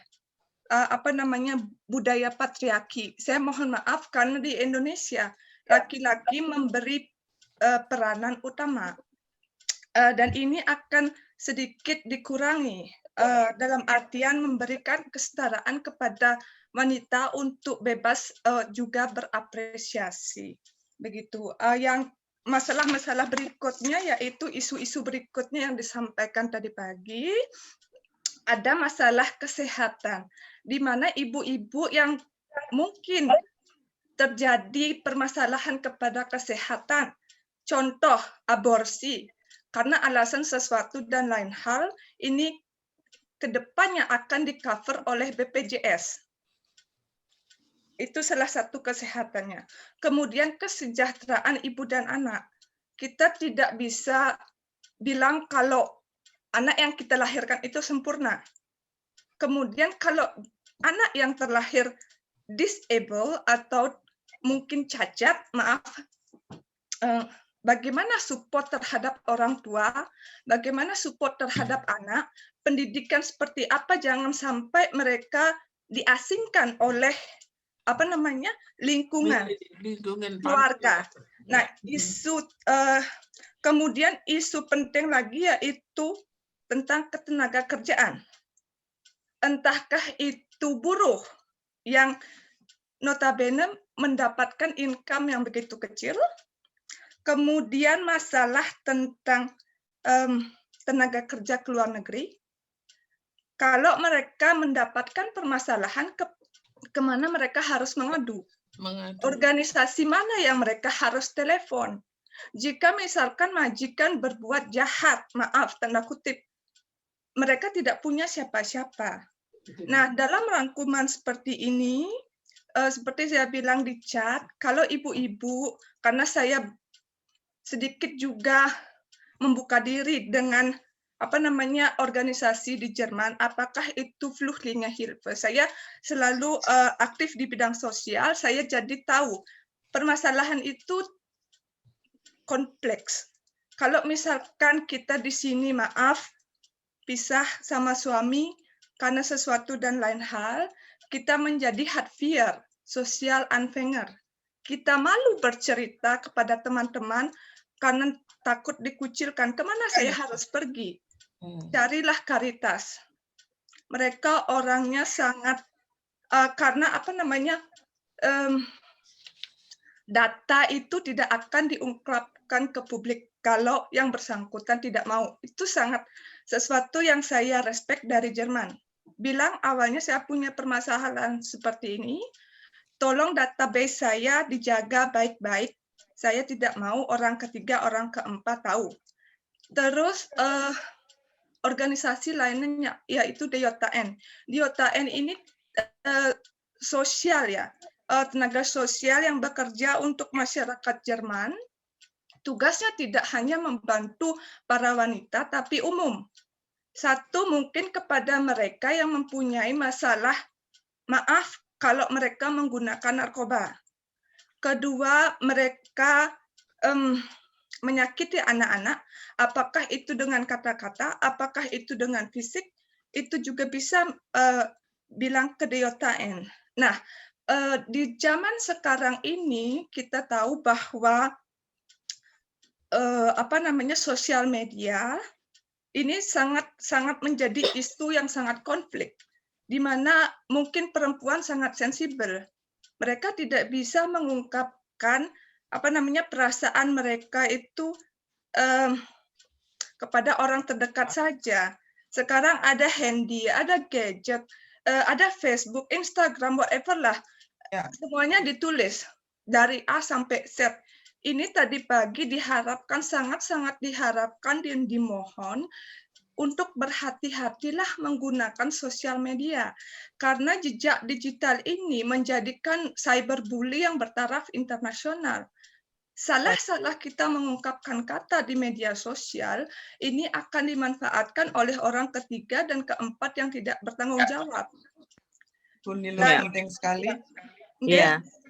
budaya patriarki. Saya mohon maaf karena di Indonesia laki-laki memberi peranan utama dan ini akan sedikit dikurangi dalam artian memberikan kesetaraan kepada wanita untuk bebas juga berapresiasi. Begitu. Yang masalah-masalah berikutnya yaitu isu-isu berikutnya yang disampaikan tadi pagi. Ada masalah kesehatan, di mana ibu-ibu yang mungkin terjadi permasalahan kepada kesehatan, contoh aborsi, karena alasan sesuatu dan lain hal, ini kedepannya akan di-cover oleh BPJS. Itu salah satu kesehatannya. Kemudian kesejahteraan ibu dan anak. Kita tidak bisa bilang kalau anak yang kita lahirkan itu sempurna. Kemudian kalau anak yang terlahir disable atau mungkin cacat, bagaimana support terhadap orang tua, bagaimana support terhadap anak, pendidikan seperti apa, jangan sampai mereka diasingkan oleh lingkungan keluarga. Nah, kemudian isu penting lagi yaitu tentang ketenaga kerjaan. Entahkah itu buruh yang notabene mendapatkan income yang begitu kecil, kemudian masalah tentang tenaga kerja ke luar negeri. Kalau mereka mendapatkan permasalahan, kemana mereka harus mengadu? Organisasi mana yang mereka harus telepon? Jika misalkan majikan berbuat jahat, maaf, tanda kutip, mereka tidak punya siapa-siapa. Nah, dalam rangkuman seperti ini, seperti saya bilang di chat, kalau ibu-ibu, karena saya sedikit juga membuka diri dengan organisasi di Jerman, apakah itu Flüchtlingehilfe. Saya selalu aktif di bidang sosial, saya jadi tahu permasalahan itu kompleks. Kalau misalkan kita di sini, maaf, pisah sama suami karena sesuatu dan lain hal, kita menjadi Hartz-IV, Social Anfänger. Kita malu bercerita kepada teman-teman karena takut dikucilkan. Kemana saya harus pergi? Carilah Caritas. Mereka orangnya sangat, karena data itu tidak akan diungkapkan ke publik kalau yang bersangkutan tidak mau. Itu sangat sesuatu yang saya respect dari Jerman. Bilang awalnya saya punya permasalahan seperti ini, tolong database saya dijaga baik-baik. Saya tidak mau orang ketiga, orang keempat tahu. Terus organisasi lainnya yaitu DJN. DJN ini sosial ya, tenaga sosial yang bekerja untuk masyarakat Jerman. Tugasnya tidak hanya membantu para wanita, tapi umum. Satu, mungkin kepada mereka yang mempunyai masalah, maaf, kalau mereka menggunakan narkoba. Kedua, mereka menyakiti anak-anak, apakah itu dengan kata-kata, apakah itu dengan fisik, itu juga bisa bilang ke DJN. Nah, di zaman sekarang ini kita tahu bahwa sosial media ini sangat menjadi isu yang sangat konflik, di mana mungkin perempuan sangat sensibel. Mereka tidak bisa mengungkapkan perasaan mereka itu kepada orang terdekat saja. Sekarang ada handy, ada gadget, ada Facebook, Instagram, whatever lah. Semuanya ditulis dari A sampai Z. Ini tadi pagi diharapkan, sangat-sangat diharapkan dan dimohon untuk berhati-hatilah menggunakan sosial media. Karena jejak digital ini menjadikan cyberbully yang bertaraf internasional. Salah-salah kita mengungkapkan kata di media sosial, ini akan dimanfaatkan oleh orang ketiga dan keempat yang tidak bertanggung jawab. Bu Nilo, penting sekali.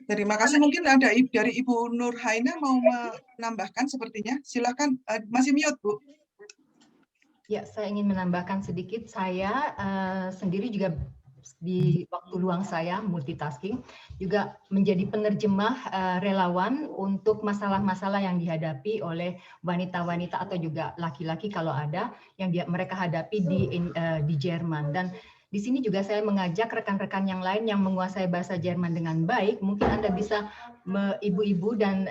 Terima kasih. Mungkin ada dari Ibu Nur Haina mau menambahkan sepertinya. Silakan, masih mute, Bu. Ya, saya ingin menambahkan sedikit. Saya sendiri juga di waktu luang saya multitasking juga menjadi penerjemah relawan untuk masalah-masalah yang dihadapi oleh wanita-wanita atau juga laki-laki kalau ada yang mereka hadapi di Jerman. Dan di sini juga saya mengajak rekan-rekan yang lain yang menguasai bahasa Jerman dengan baik. Mungkin Anda bisa, ibu-ibu dan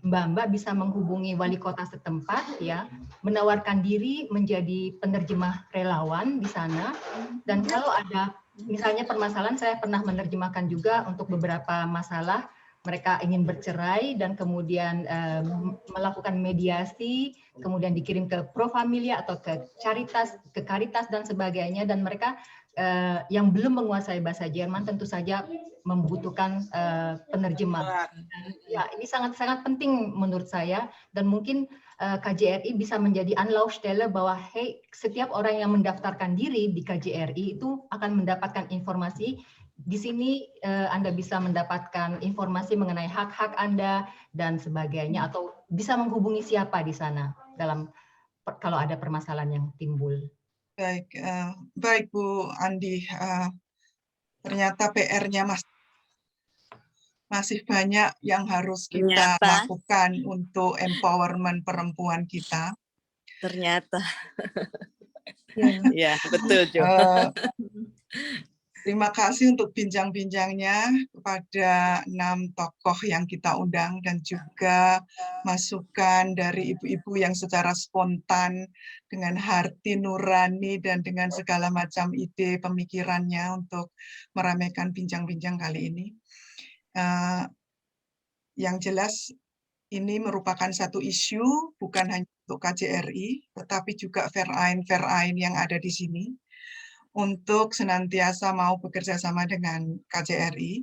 mbak-mbak bisa menghubungi wali kota setempat, ya, menawarkan diri menjadi penerjemah relawan di sana. Dan kalau ada misalnya permasalahan, saya pernah menerjemahkan juga untuk beberapa masalah. Mereka ingin bercerai dan kemudian melakukan mediasi, kemudian dikirim ke Pro Familia atau ke Caritas dan sebagainya. Dan mereka yang belum menguasai bahasa Jerman tentu saja membutuhkan penerjemah. Ya, ini sangat-sangat penting menurut saya, dan mungkin KJRI bisa menjadi Anlaufstelle bahwa setiap orang yang mendaftarkan diri di KJRI itu akan mendapatkan informasi. Di sini Anda bisa mendapatkan informasi mengenai hak-hak Anda dan sebagainya, atau bisa menghubungi siapa di sana kalau ada permasalahan yang timbul? Baik, baik Bu Andi. Ternyata PR-nya masih banyak yang harus kita lakukan untuk empowerment perempuan kita. Ternyata. Ya, betul, Jo. Terima kasih untuk bincang-bincangnya kepada 6 tokoh yang kita undang dan juga masukan dari ibu-ibu yang secara spontan dengan hati nurani dan dengan segala macam ide pemikirannya untuk meramaikan bincang-bincang kali ini. Yang jelas ini merupakan satu isu bukan hanya untuk KJRI, tetapi juga Verein yang ada di sini, untuk senantiasa mau bekerja sama dengan KJRI.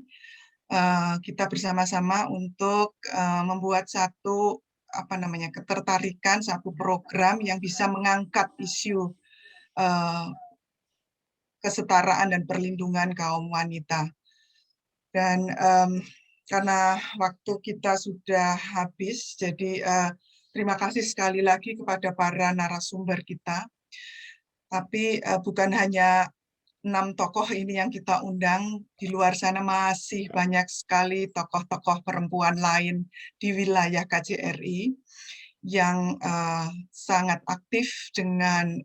Kita bersama-sama untuk membuat satu ketertarikan, satu program yang bisa mengangkat isu kesetaraan dan perlindungan kaum wanita. Dan karena waktu kita sudah habis, jadi terima kasih sekali lagi kepada para narasumber kita. Tapi bukan hanya 6 tokoh ini yang kita undang, di luar sana masih banyak sekali tokoh-tokoh perempuan lain di wilayah KJRI yang sangat aktif dengan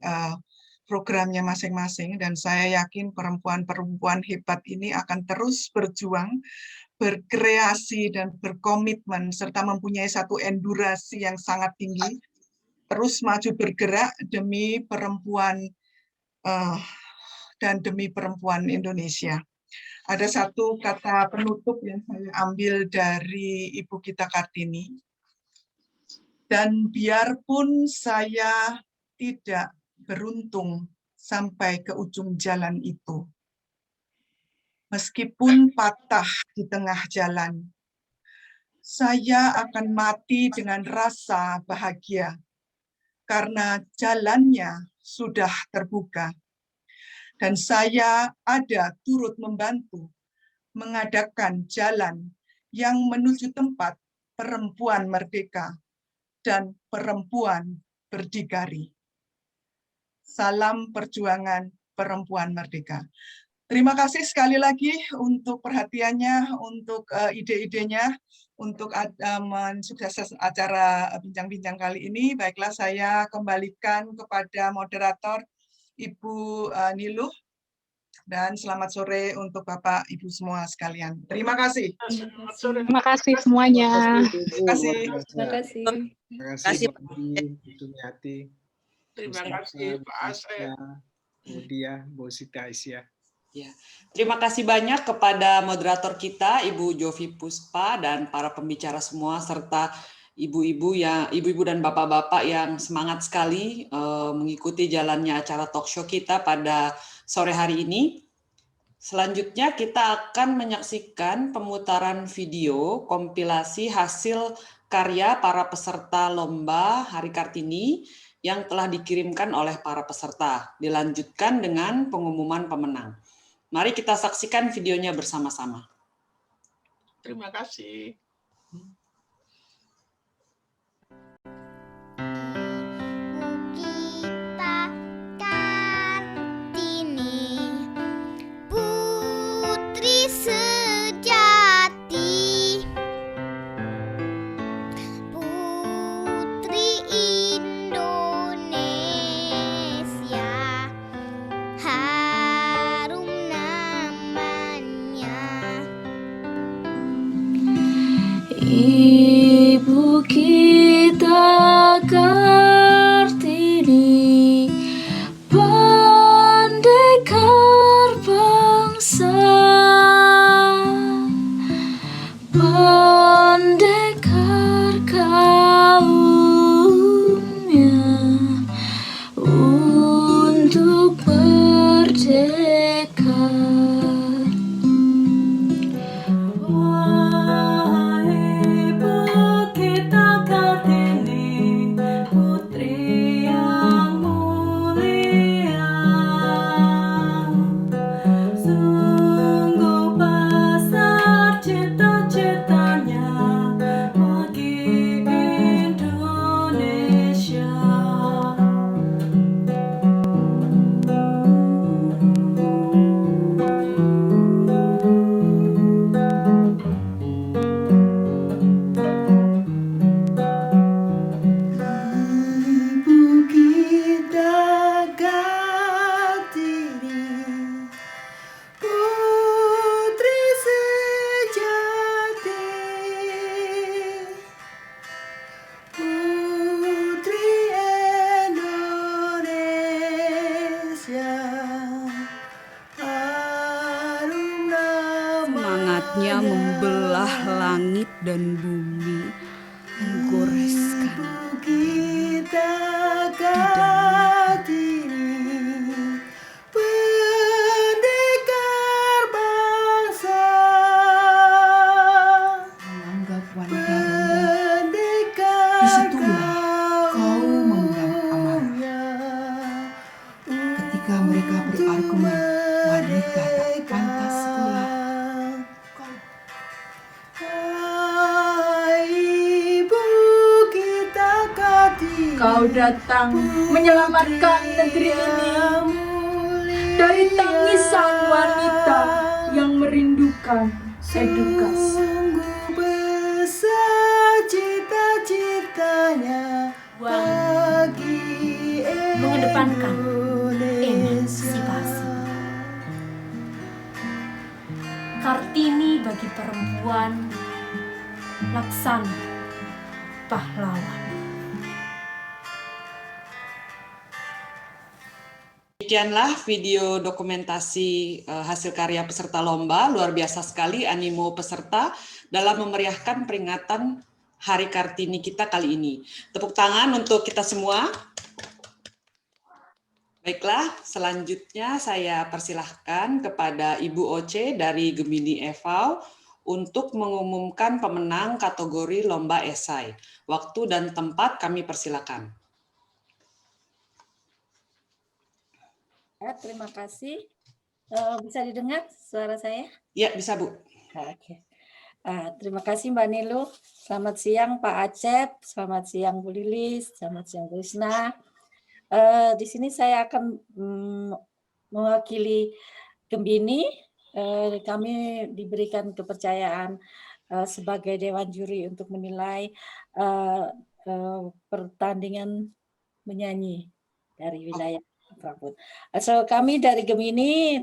programnya masing-masing, dan saya yakin perempuan-perempuan hebat ini akan terus berjuang, berkreasi, dan berkomitmen, serta mempunyai satu endurasi yang sangat tinggi, terus maju bergerak demi perempuan dan demi perempuan Indonesia. Ada satu kata penutup yang saya ambil dari Ibu kita Kartini. Dan biarpun saya tidak beruntung sampai ke ujung jalan itu, meskipun patah di tengah jalan, saya akan mati dengan rasa bahagia karena jalannya sudah terbuka. Dan saya ada turut membantu mengadakan jalan yang menuju tempat perempuan merdeka dan perempuan berdikari. Salam perjuangan perempuan merdeka. Terima kasih sekali lagi untuk perhatiannya, untuk ide-idenya, untuk mensukses acara bincang-bincang kali ini. Baiklah, saya kembalikan kepada moderator Ibu Niluh, dan selamat sore untuk Bapak Ibu semua sekalian. Terima kasih. Terima kasih semuanya. Terima kasih. Terima kasih. Terima kasih Pak Andi, Terima kasih Pak Asep. Bu Dia, Bu Siti Aisyah. Ya. Terima kasih banyak kepada moderator kita, Ibu Jovi Puspa, dan para pembicara semua, serta ibu-ibu dan bapak-bapak yang semangat sekali mengikuti jalannya acara talk show kita pada sore hari ini. Selanjutnya kita akan menyaksikan pemutaran video kompilasi hasil karya para peserta lomba Hari Kartini yang telah dikirimkan oleh para peserta. Dilanjutkan dengan pengumuman pemenang. Mari kita saksikan videonya bersama-sama. Terima kasih. Ibu kita Kartini, pendekar bangsa, pendekar kaumnya untuk merdeka. Wahai Derasnya membelah langit dan bumi, menggoreskan kita Kartini, pendekar bangsa, menganggap wanita rendah. Disitulah kau memendam amarah. Ketika mereka berargumen, wanita tak pantas sekolah. Kau datang menyelamatkan negeri ini dari tangisan wanita yang merindukan edukasi. Besar cita-citanya bagi mengedepankan emansipasi. Kartini bagi perempuan, Laksana pahlawan. Demikianlah video dokumentasi hasil karya peserta lomba. Luar biasa sekali animo peserta dalam memeriahkan peringatan Hari Kartini kita kali ini. Tepuk tangan untuk kita semua. Baiklah, selanjutnya saya persilahkan kepada Ibu Oce dari Gemini EVAU untuk mengumumkan pemenang kategori lomba esai. Waktu dan tempat kami persilakan. Terima kasih. Bisa didengar suara saya? Ya, bisa Bu. Oke. Terima kasih Mbak Nilu. Selamat siang Pak Acep, selamat siang Bu Lilis, selamat siang Bu Isna. Di sini saya akan mewakili Gembini. Kami diberikan kepercayaan sebagai Dewan Juri untuk menilai pertandingan menyanyi dari wilayah Frankfurt. So kami dari Gemini,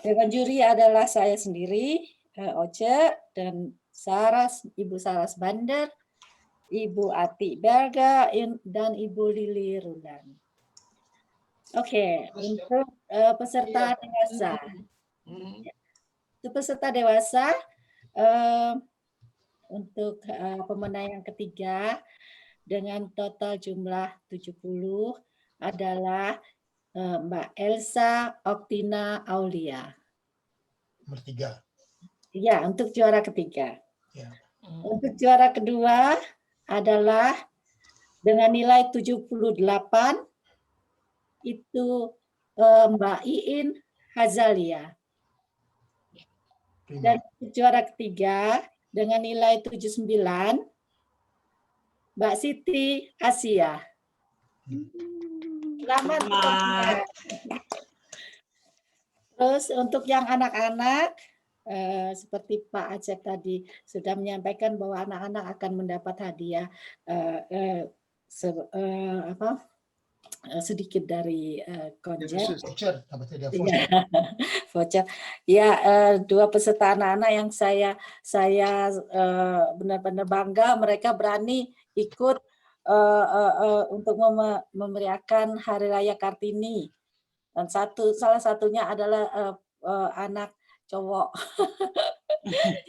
Dewan Juri adalah saya sendiri, Oce, dan Ibu Saras Bander, Ibu Ati Berga, dan Ibu Lili Rundan. Oke, untuk peserta dewasa. Untuk peserta dewasa, untuk pemenang yang ketiga, dengan total jumlah 70, adalah Mbak Elsa Oktina Aulia. Nomor 3. Ya, untuk juara ketiga. Ya. Untuk juara kedua adalah dengan nilai 78, itu Mbak Iin Hazalia. Dan untuk juara ketiga dengan nilai 79, Mbak Siti Asia. Selamat. Terus untuk yang anak-anak, seperti Pak Acep tadi sudah menyampaikan bahwa anak-anak akan mendapat hadiah sedikit dari Konjen. Voucher. Ya, dua peserta anak-anak yang saya benar-benar bangga, mereka berani ikut untuk memeriahkan Hari Raya Kartini, dan salah satunya adalah anak cowok.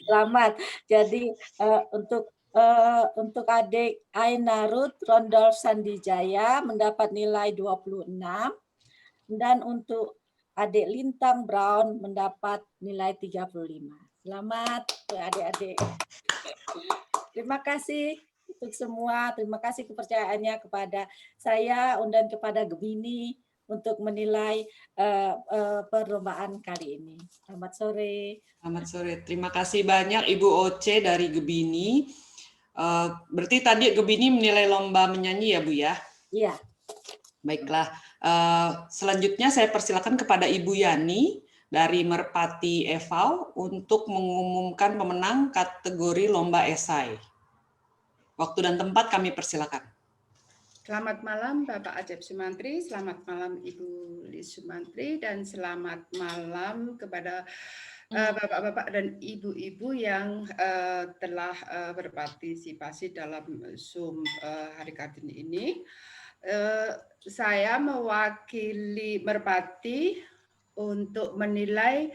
Selamat. Jadi untuk adik Aina Ruth Rondolf Sandijaya mendapat nilai 26, dan untuk adik Lintang Brown mendapat nilai 35. Selamat adik-adik. Terima kasih untuk semua, terima kasih kepercayaannya kepada saya dan kepada Gemini untuk menilai perlombaan kali ini. Selamat sore. Selamat sore. Terima kasih banyak Ibu Oce dari Gemini. Berarti tadi Gemini menilai lomba menyanyi ya Bu ya? Iya. Baiklah. Selanjutnya saya persilakan kepada Ibu Yani dari Merpati EVAU untuk mengumumkan pemenang kategori lomba esai. Waktu dan tempat kami persilakan. Selamat malam Bapak Acep Sumantri, selamat malam Ibu Lis Sumantri, dan selamat malam kepada bapak-bapak dan ibu-ibu yang telah berpartisipasi dalam Zoom Hari Kartini ini. Saya mewakili Merpati untuk menilai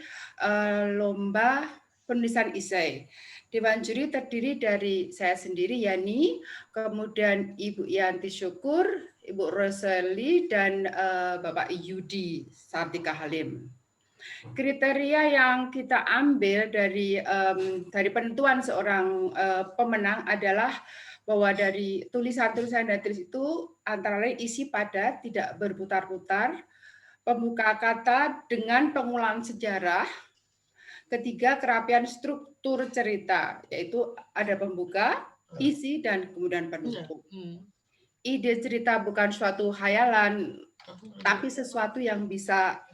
lomba penulisan esai. Dewan juri terdiri dari saya sendiri, Yani, kemudian Ibu Yanti Syukur, Ibu Roseli, dan Bapak Yudi Sartika Halim. Kriteria yang kita ambil dari penentuan seorang pemenang adalah bahwa dari tulisan-tulisan dan tulis itu antara lain isi padat, tidak berputar-putar, pembuka kata dengan pengulangan sejarah, ketiga kerapian struktur cerita, yaitu ada pembuka, isi, dan kemudian penutup. Ide cerita bukan suatu khayalan, tapi sesuatu yang bisa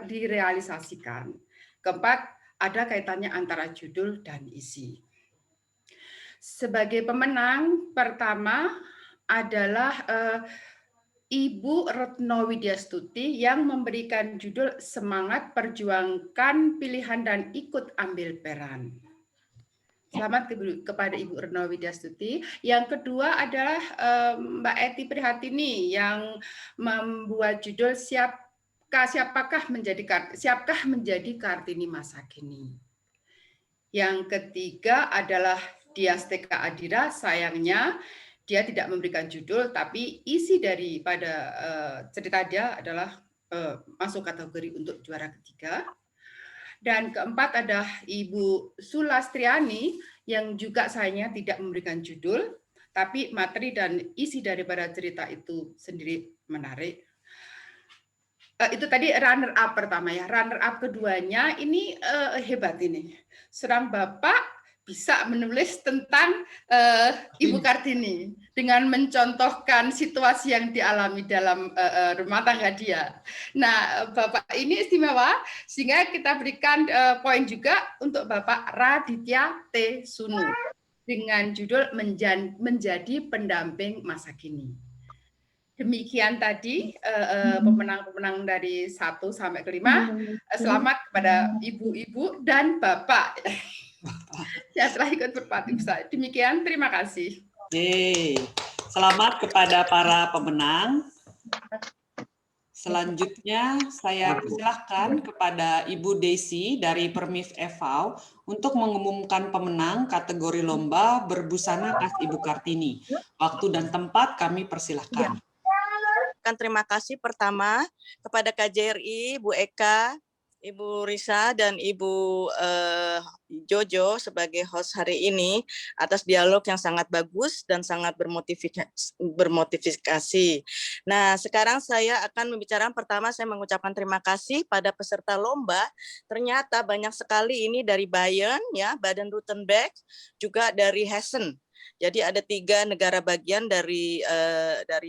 direalisasikan. Keempat, ada kaitannya antara judul dan isi. Sebagai pemenang pertama adalah Ibu Retno Widyastuti yang memberikan judul Semangat Perjuangkan Pilihan dan Ikut Ambil Peran. Selamat kepada Ibu Retno Widyastuti. Yang kedua adalah Mbak Eti Prihatini yang membuat judul Siapkah menjadi Kartini masa kini. Yang ketiga adalah Diasteka Adira, sayangnya dia tidak memberikan judul, tapi isi daripada cerita dia adalah masuk kategori untuk juara ketiga. Dan keempat ada Ibu Sulastriani yang juga sayangnya tidak memberikan judul, tapi materi dan isi daripada cerita itu sendiri menarik. Itu tadi runner up pertama ya. Runner up keduanya ini hebat ini. Seorang bapak bisa menulis tentang Ibu Kartini dengan mencontohkan situasi yang dialami dalam rumah tangga dia. Nah, Bapak ini istimewa sehingga kita berikan poin juga untuk Bapak Raditya T. Sunu dengan judul Menjadi Pendamping Masa Kini. Demikian tadi pemenang-pemenang dari 1 sampai ke 5. Selamat kepada ibu-ibu dan bapak. Ya telah ikut berpartisipasi. Demikian, terima kasih. Selamat kepada para pemenang. Selanjutnya saya persilahkan kepada Ibu Desi dari Permif EVAU untuk mengumumkan pemenang kategori lomba berbusana khas Ibu Kartini. Waktu dan tempat kami persilahkan. Terima kasih pertama kepada KJRI, Bu Eka, Ibu Risa, dan Ibu Jojo sebagai host hari ini atas dialog yang sangat bagus dan sangat bermotivasi. Nah, sekarang saya akan membicarakan pertama, saya mengucapkan terima kasih pada peserta lomba. Ternyata banyak sekali ini dari Bayern, ya, Baden-Württemberg, juga dari Hessen. Jadi ada 3 negara bagian dari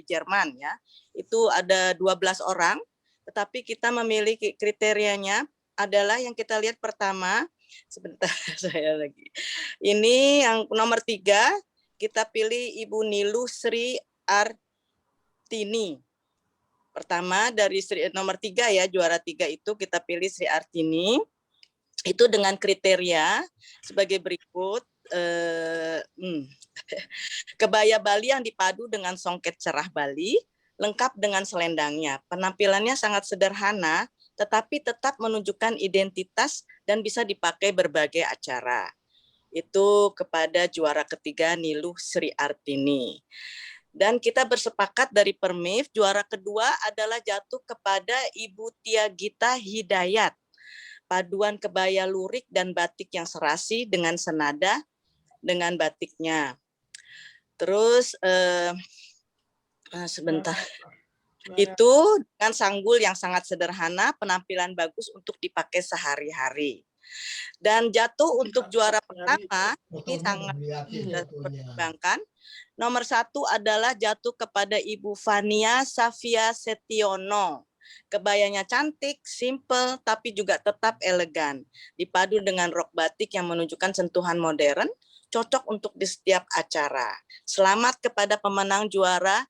Jerman, ya. Itu ada 12 orang. Tetapi kita memiliki kriterianya adalah yang kita lihat pertama, sebentar saya lagi. Ini yang nomor 3, kita pilih Ibu Niluh Sri Artini. Pertama dari nomor 3 ya, juara 3 itu kita pilih Sri Artini. Itu dengan kriteria sebagai berikut. Kebaya Bali yang dipadu dengan songket cerah Bali, lengkap dengan selendangnya. Penampilannya sangat sederhana, tetapi tetap menunjukkan identitas dan bisa dipakai berbagai acara. Itu kepada juara ketiga Niluh Sri Artini. Dan kita bersepakat dari Permif, juara kedua adalah jatuh kepada Ibu Tia Gita Hidayat. Paduan kebaya lurik dan batik yang serasi dengan senada dengan batiknya. Terus sebentar. Itu dengan sanggul yang sangat sederhana, penampilan bagus untuk dipakai sehari-hari. Dan jatuh untuk juara pertama, ini sangat dipertimbangkan. Nomor 1 adalah jatuh kepada Ibu Fania Safia Setiono. Kebayanya cantik, simple, tapi juga tetap elegan. Dipadu dengan rok batik yang menunjukkan sentuhan modern, cocok untuk di setiap acara. Selamat kepada pemenang juara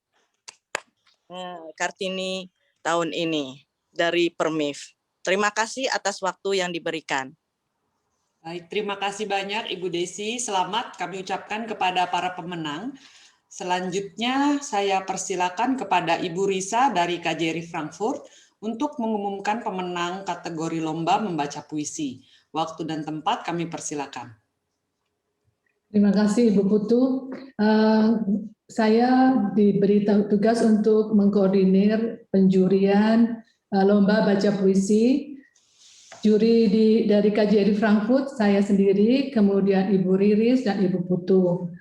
Kartini tahun ini dari Permif. Terima kasih atas waktu yang diberikan. Baik, terima kasih banyak Ibu Desi. Selamat kami ucapkan kepada para pemenang. Selanjutnya saya persilakan kepada Ibu Risa dari KJRI Frankfurt untuk mengumumkan pemenang kategori lomba membaca puisi. Waktu dan tempat kami persilakan. Terima kasih Ibu Putu. Saya diberi tugas untuk mengkoordinir penjurian lomba baca puisi. Juri dari KJRI Frankfurt, saya sendiri, kemudian Ibu Riris dan Ibu Putu.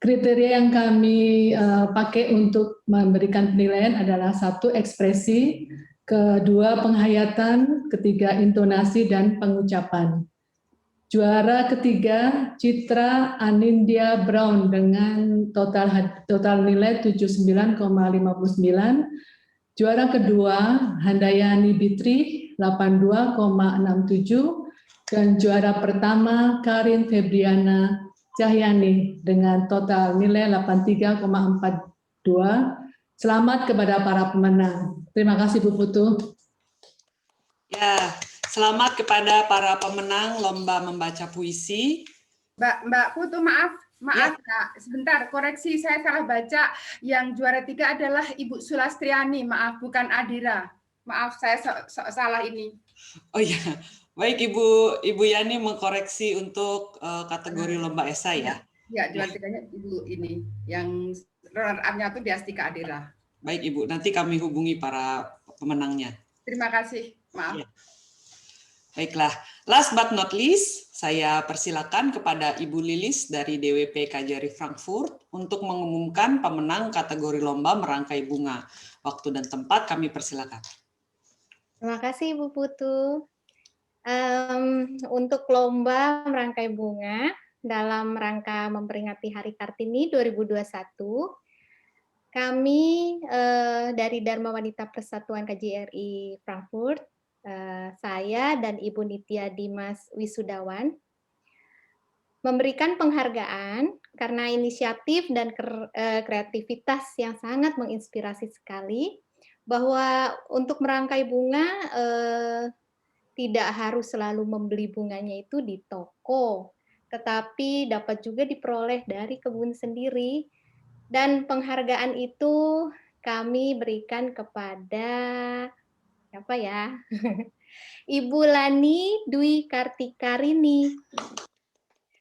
Kriteria yang kami pakai untuk memberikan penilaian adalah 1, ekspresi, kedua, penghayatan, ketiga, intonasi dan pengucapan. Juara ketiga, Citra Anindya Brown dengan total nilai 79,59. Juara kedua, Handayani Bitri 82,67 dan juara pertama Karin Febriana Cahyani dengan total nilai 83,42. Selamat kepada para pemenang. Terima kasih Bu Putu. Ya, selamat kepada para pemenang lomba membaca puisi. Mbak Putu, maaf Kak, sebentar, koreksi saya salah baca. Yang juara 3 adalah Ibu Sulastriani, maaf, bukan Adira. Maaf, saya salah ini. Oh iya, baik Ibu Yani mengkoreksi untuk kategori lomba esai ya. Ya, juara 3-nya Ibu ini, yang runner-up-nya itu Diastika Adira. Baik Ibu, nanti kami hubungi para pemenangnya. Terima kasih, maaf. Ya. Baiklah, last but not least, saya persilakan kepada Ibu Lilis dari DWP KJRI Frankfurt untuk mengumumkan pemenang kategori lomba merangkai bunga. Waktu dan tempat kami persilakan. Terima kasih Ibu Putu. Untuk lomba merangkai bunga dalam rangka memperingati Hari Kartini 2021, kami dari Dharma Wanita Persatuan KJRI Frankfurt, saya dan Ibu Nitya Dimas Wisudawan memberikan penghargaan karena inisiatif dan kreativitas yang sangat menginspirasi sekali, bahwa untuk merangkai bunga tidak harus selalu membeli bunganya itu di toko, tetapi dapat juga diperoleh dari kebun sendiri. Dan penghargaan itu kami berikan kepada apa ya? Ibu Lani Dwi Kartikarini.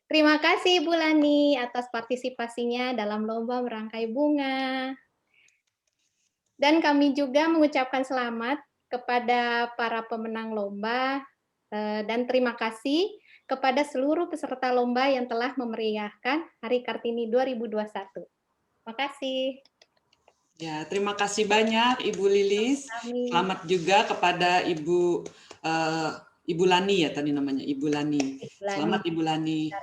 Terima kasih Ibu Lani atas partisipasinya dalam lomba merangkai bunga. Dan kami juga mengucapkan selamat kepada para pemenang lomba dan terima kasih kepada seluruh peserta lomba yang telah memeriahkan Hari Kartini 2021. Terima kasih. Ya, terima kasih banyak Ibu Lilis. Selamat juga kepada Ibu Lani ya tadi namanya, Ibu Lani. Selamat Ibu Lani.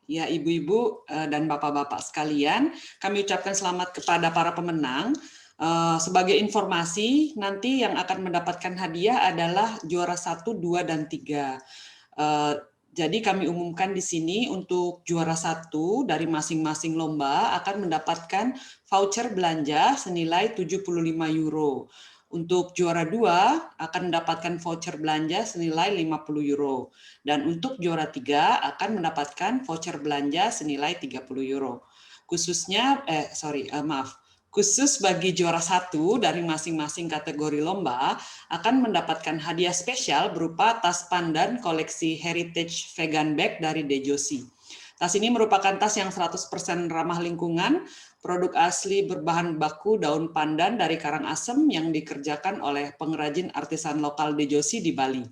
Ya, ibu-ibu dan bapak-bapak sekalian, kami ucapkan selamat kepada para pemenang. Sebagai informasi, nanti yang akan mendapatkan hadiah adalah juara 1, 2, dan 3. Jadi kami umumkan di sini untuk juara 1 dari masing-masing lomba akan mendapatkan voucher belanja senilai 75 euro. Untuk juara 2 akan mendapatkan voucher belanja senilai 50 euro. Dan untuk juara 3 akan mendapatkan voucher belanja senilai 30 euro. Khusus bagi juara 1 dari masing-masing kategori lomba akan mendapatkan hadiah spesial berupa tas pandan koleksi Heritage Vegan Bag dari Dejosi. Tas ini merupakan tas yang 100% ramah lingkungan, produk asli berbahan baku daun pandan dari Karangasem yang dikerjakan oleh pengrajin artisan lokal Dejosi di Bali.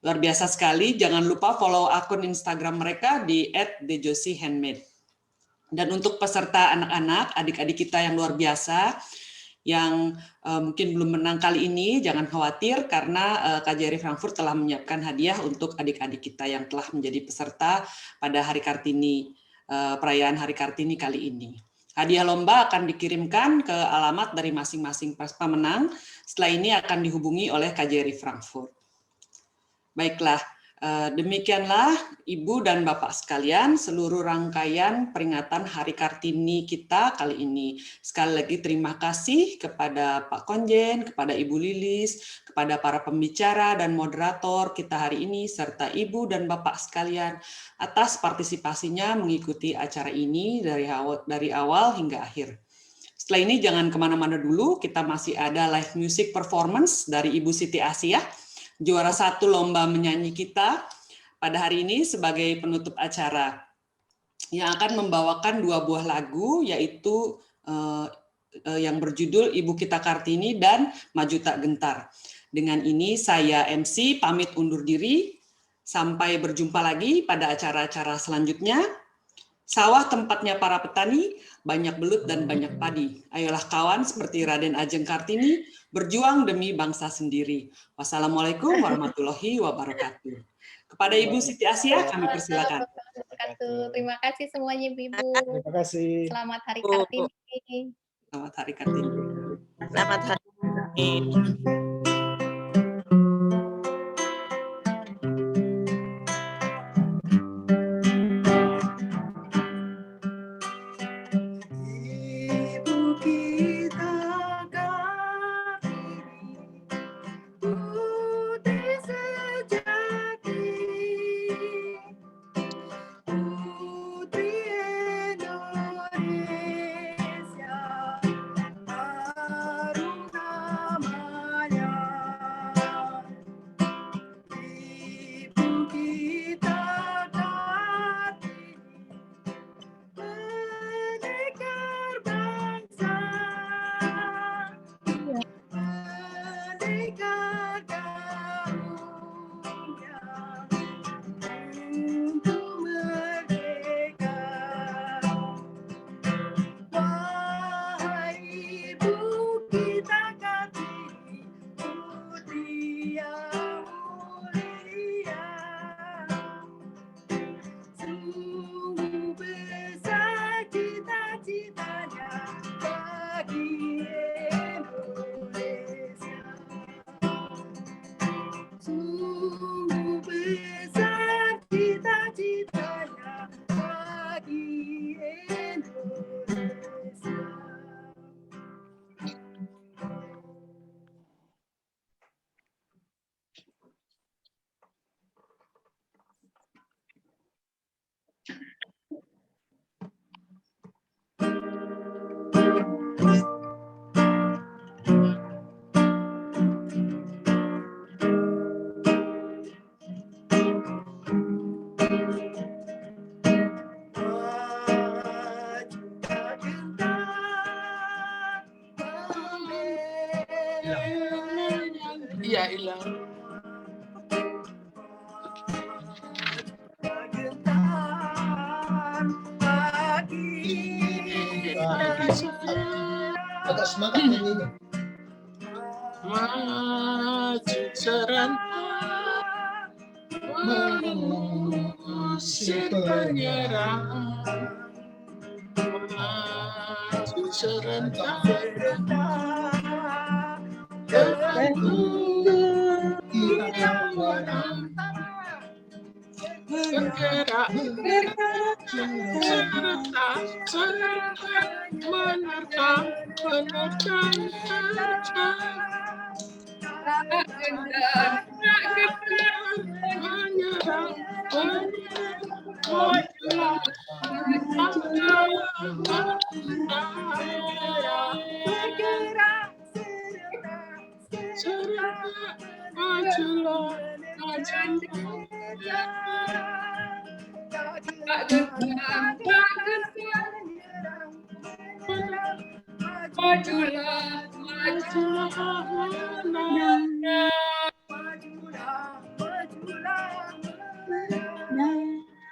Luar biasa sekali, jangan lupa follow akun Instagram mereka di @dejosihandmade. Dan untuk peserta anak-anak, adik-adik kita yang luar biasa, yang mungkin belum menang kali ini, jangan khawatir karena KJRI Frankfurt telah menyiapkan hadiah untuk adik-adik kita yang telah menjadi peserta pada Hari Kartini, perayaan Hari Kartini kali ini. Hadiah lomba akan dikirimkan ke alamat dari masing-masing pemenang, setelah ini akan dihubungi oleh KJRI Frankfurt. Baiklah. Demikianlah Ibu dan Bapak sekalian seluruh rangkaian peringatan Hari Kartini kita kali ini. Sekali lagi terima kasih kepada Pak Konjen, kepada Ibu Lilis, kepada para pembicara dan moderator kita hari ini, serta Ibu dan Bapak sekalian atas partisipasinya mengikuti acara ini dari awal hingga akhir. Setelah ini jangan kemana-mana dulu, kita masih ada live music performance dari Ibu Siti Asiyah, juara 1 lomba menyanyi kita pada hari ini sebagai penutup acara, yang akan membawakan 2 buah lagu, yaitu yang berjudul Ibu Kita Kartini dan Maju Tak Gentar. Dengan ini saya MC pamit undur diri, sampai berjumpa lagi pada acara-acara selanjutnya. Sawah tempatnya para petani, banyak belut dan banyak padi. Ayolah kawan seperti Raden Ajeng Kartini, berjuang demi bangsa sendiri. Wassalamualaikum warahmatullahi wabarakatuh. Kepada Ibu Siti Asiyah kami persilakan. Terima kasih semuanya Ibu. Terima kasih. Selamat Hari Kartini. Selamat Hari Kartini. Selamat Hari Kartini. Iya, hilang. Agak semangat nyanyinya. Maju serentak, mengusir penyerang. Maju serentak, kita menang. Bergerak, serentak, menerkam, menyerang,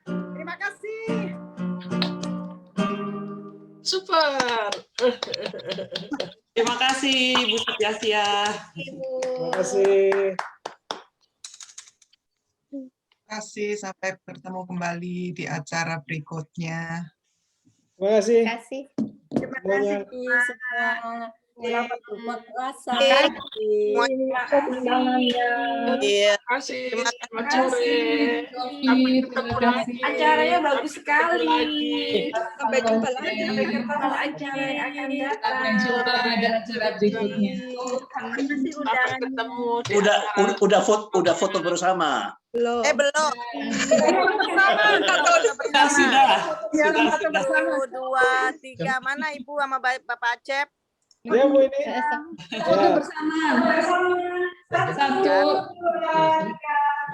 Terima kasih. Super. Terima kasih Ibu Siti Asiyah. Terima kasih. Terima kasih. Sampai bertemu kembali di acara berikutnya. Terima kasih. Terima kasih. Terima kasih semua. Selamat berbuka puasa. Iya. Terima kasih. Selamat sore. Sampai ketemu lagi. Acaranya bagus sekali. Sampai jumpa lagi. Sampai ketemu acara yang akan datang. Sampai jumpa pada acara berikutnya. Terima kasih undangannya. Udah foto bersama. Belum. Belum. Sudah. 1, 2, 3. Mana Ibu sama Bapak Acep? Ya Bu ini. Foto bersama. 1,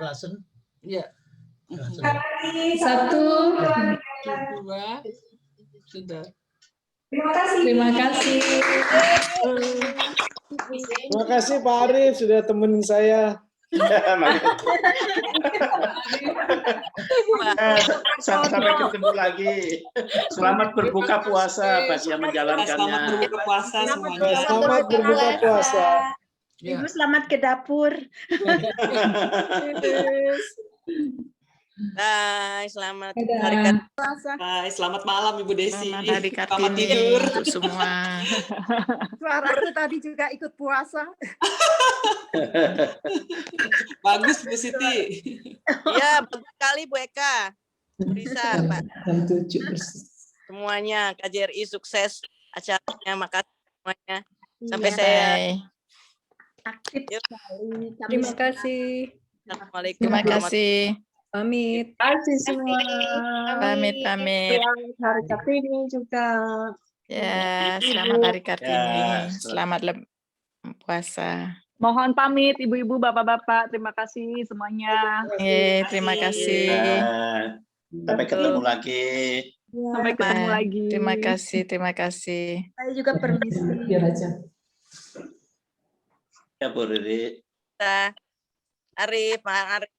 Rasen. Iya. 1. 2. Sudah. Terima kasih. Terima kasih Pak Arif sudah temenin saya. Sampai ketemu lagi. Selamat berbuka puasa bagi yang menjalankannya. Selamat berbuka puasa semuanya. Selamat berbuka puasa. Ibu selamat ke dapur. Bye, selamat Dadah. hari puasa. Bye, selamat malam Ibu Desi. Selamat hari Selamat Kartini tidur. untuk semua. Suaraku tadi juga ikut puasa. Bagus Bu Siti. Iya, bagus sekali Bu Eka. Bisa, Pak. Jam 7 persis. Semuanya KJRI sukses acaranya. Makasih semuanya. Sampai Iya. saya. Aktif sekali. Terima kasih. Assalamualaikum. Terima kasih. Pamit. Terima kasih semua. Pamit. Selamat hari Kartini juga. Ya, selamat hari Kartini. Selamat puasa. Mohon pamit ibu-ibu, bapak-bapak. Terima kasih semuanya. Terima kasih. Sampai ketemu lagi. Sampai ketemu lagi. Terima kasih, terima kasih. Saya juga permisi. Biar aja. Ya Bu Riri. Arif, Pak Arif.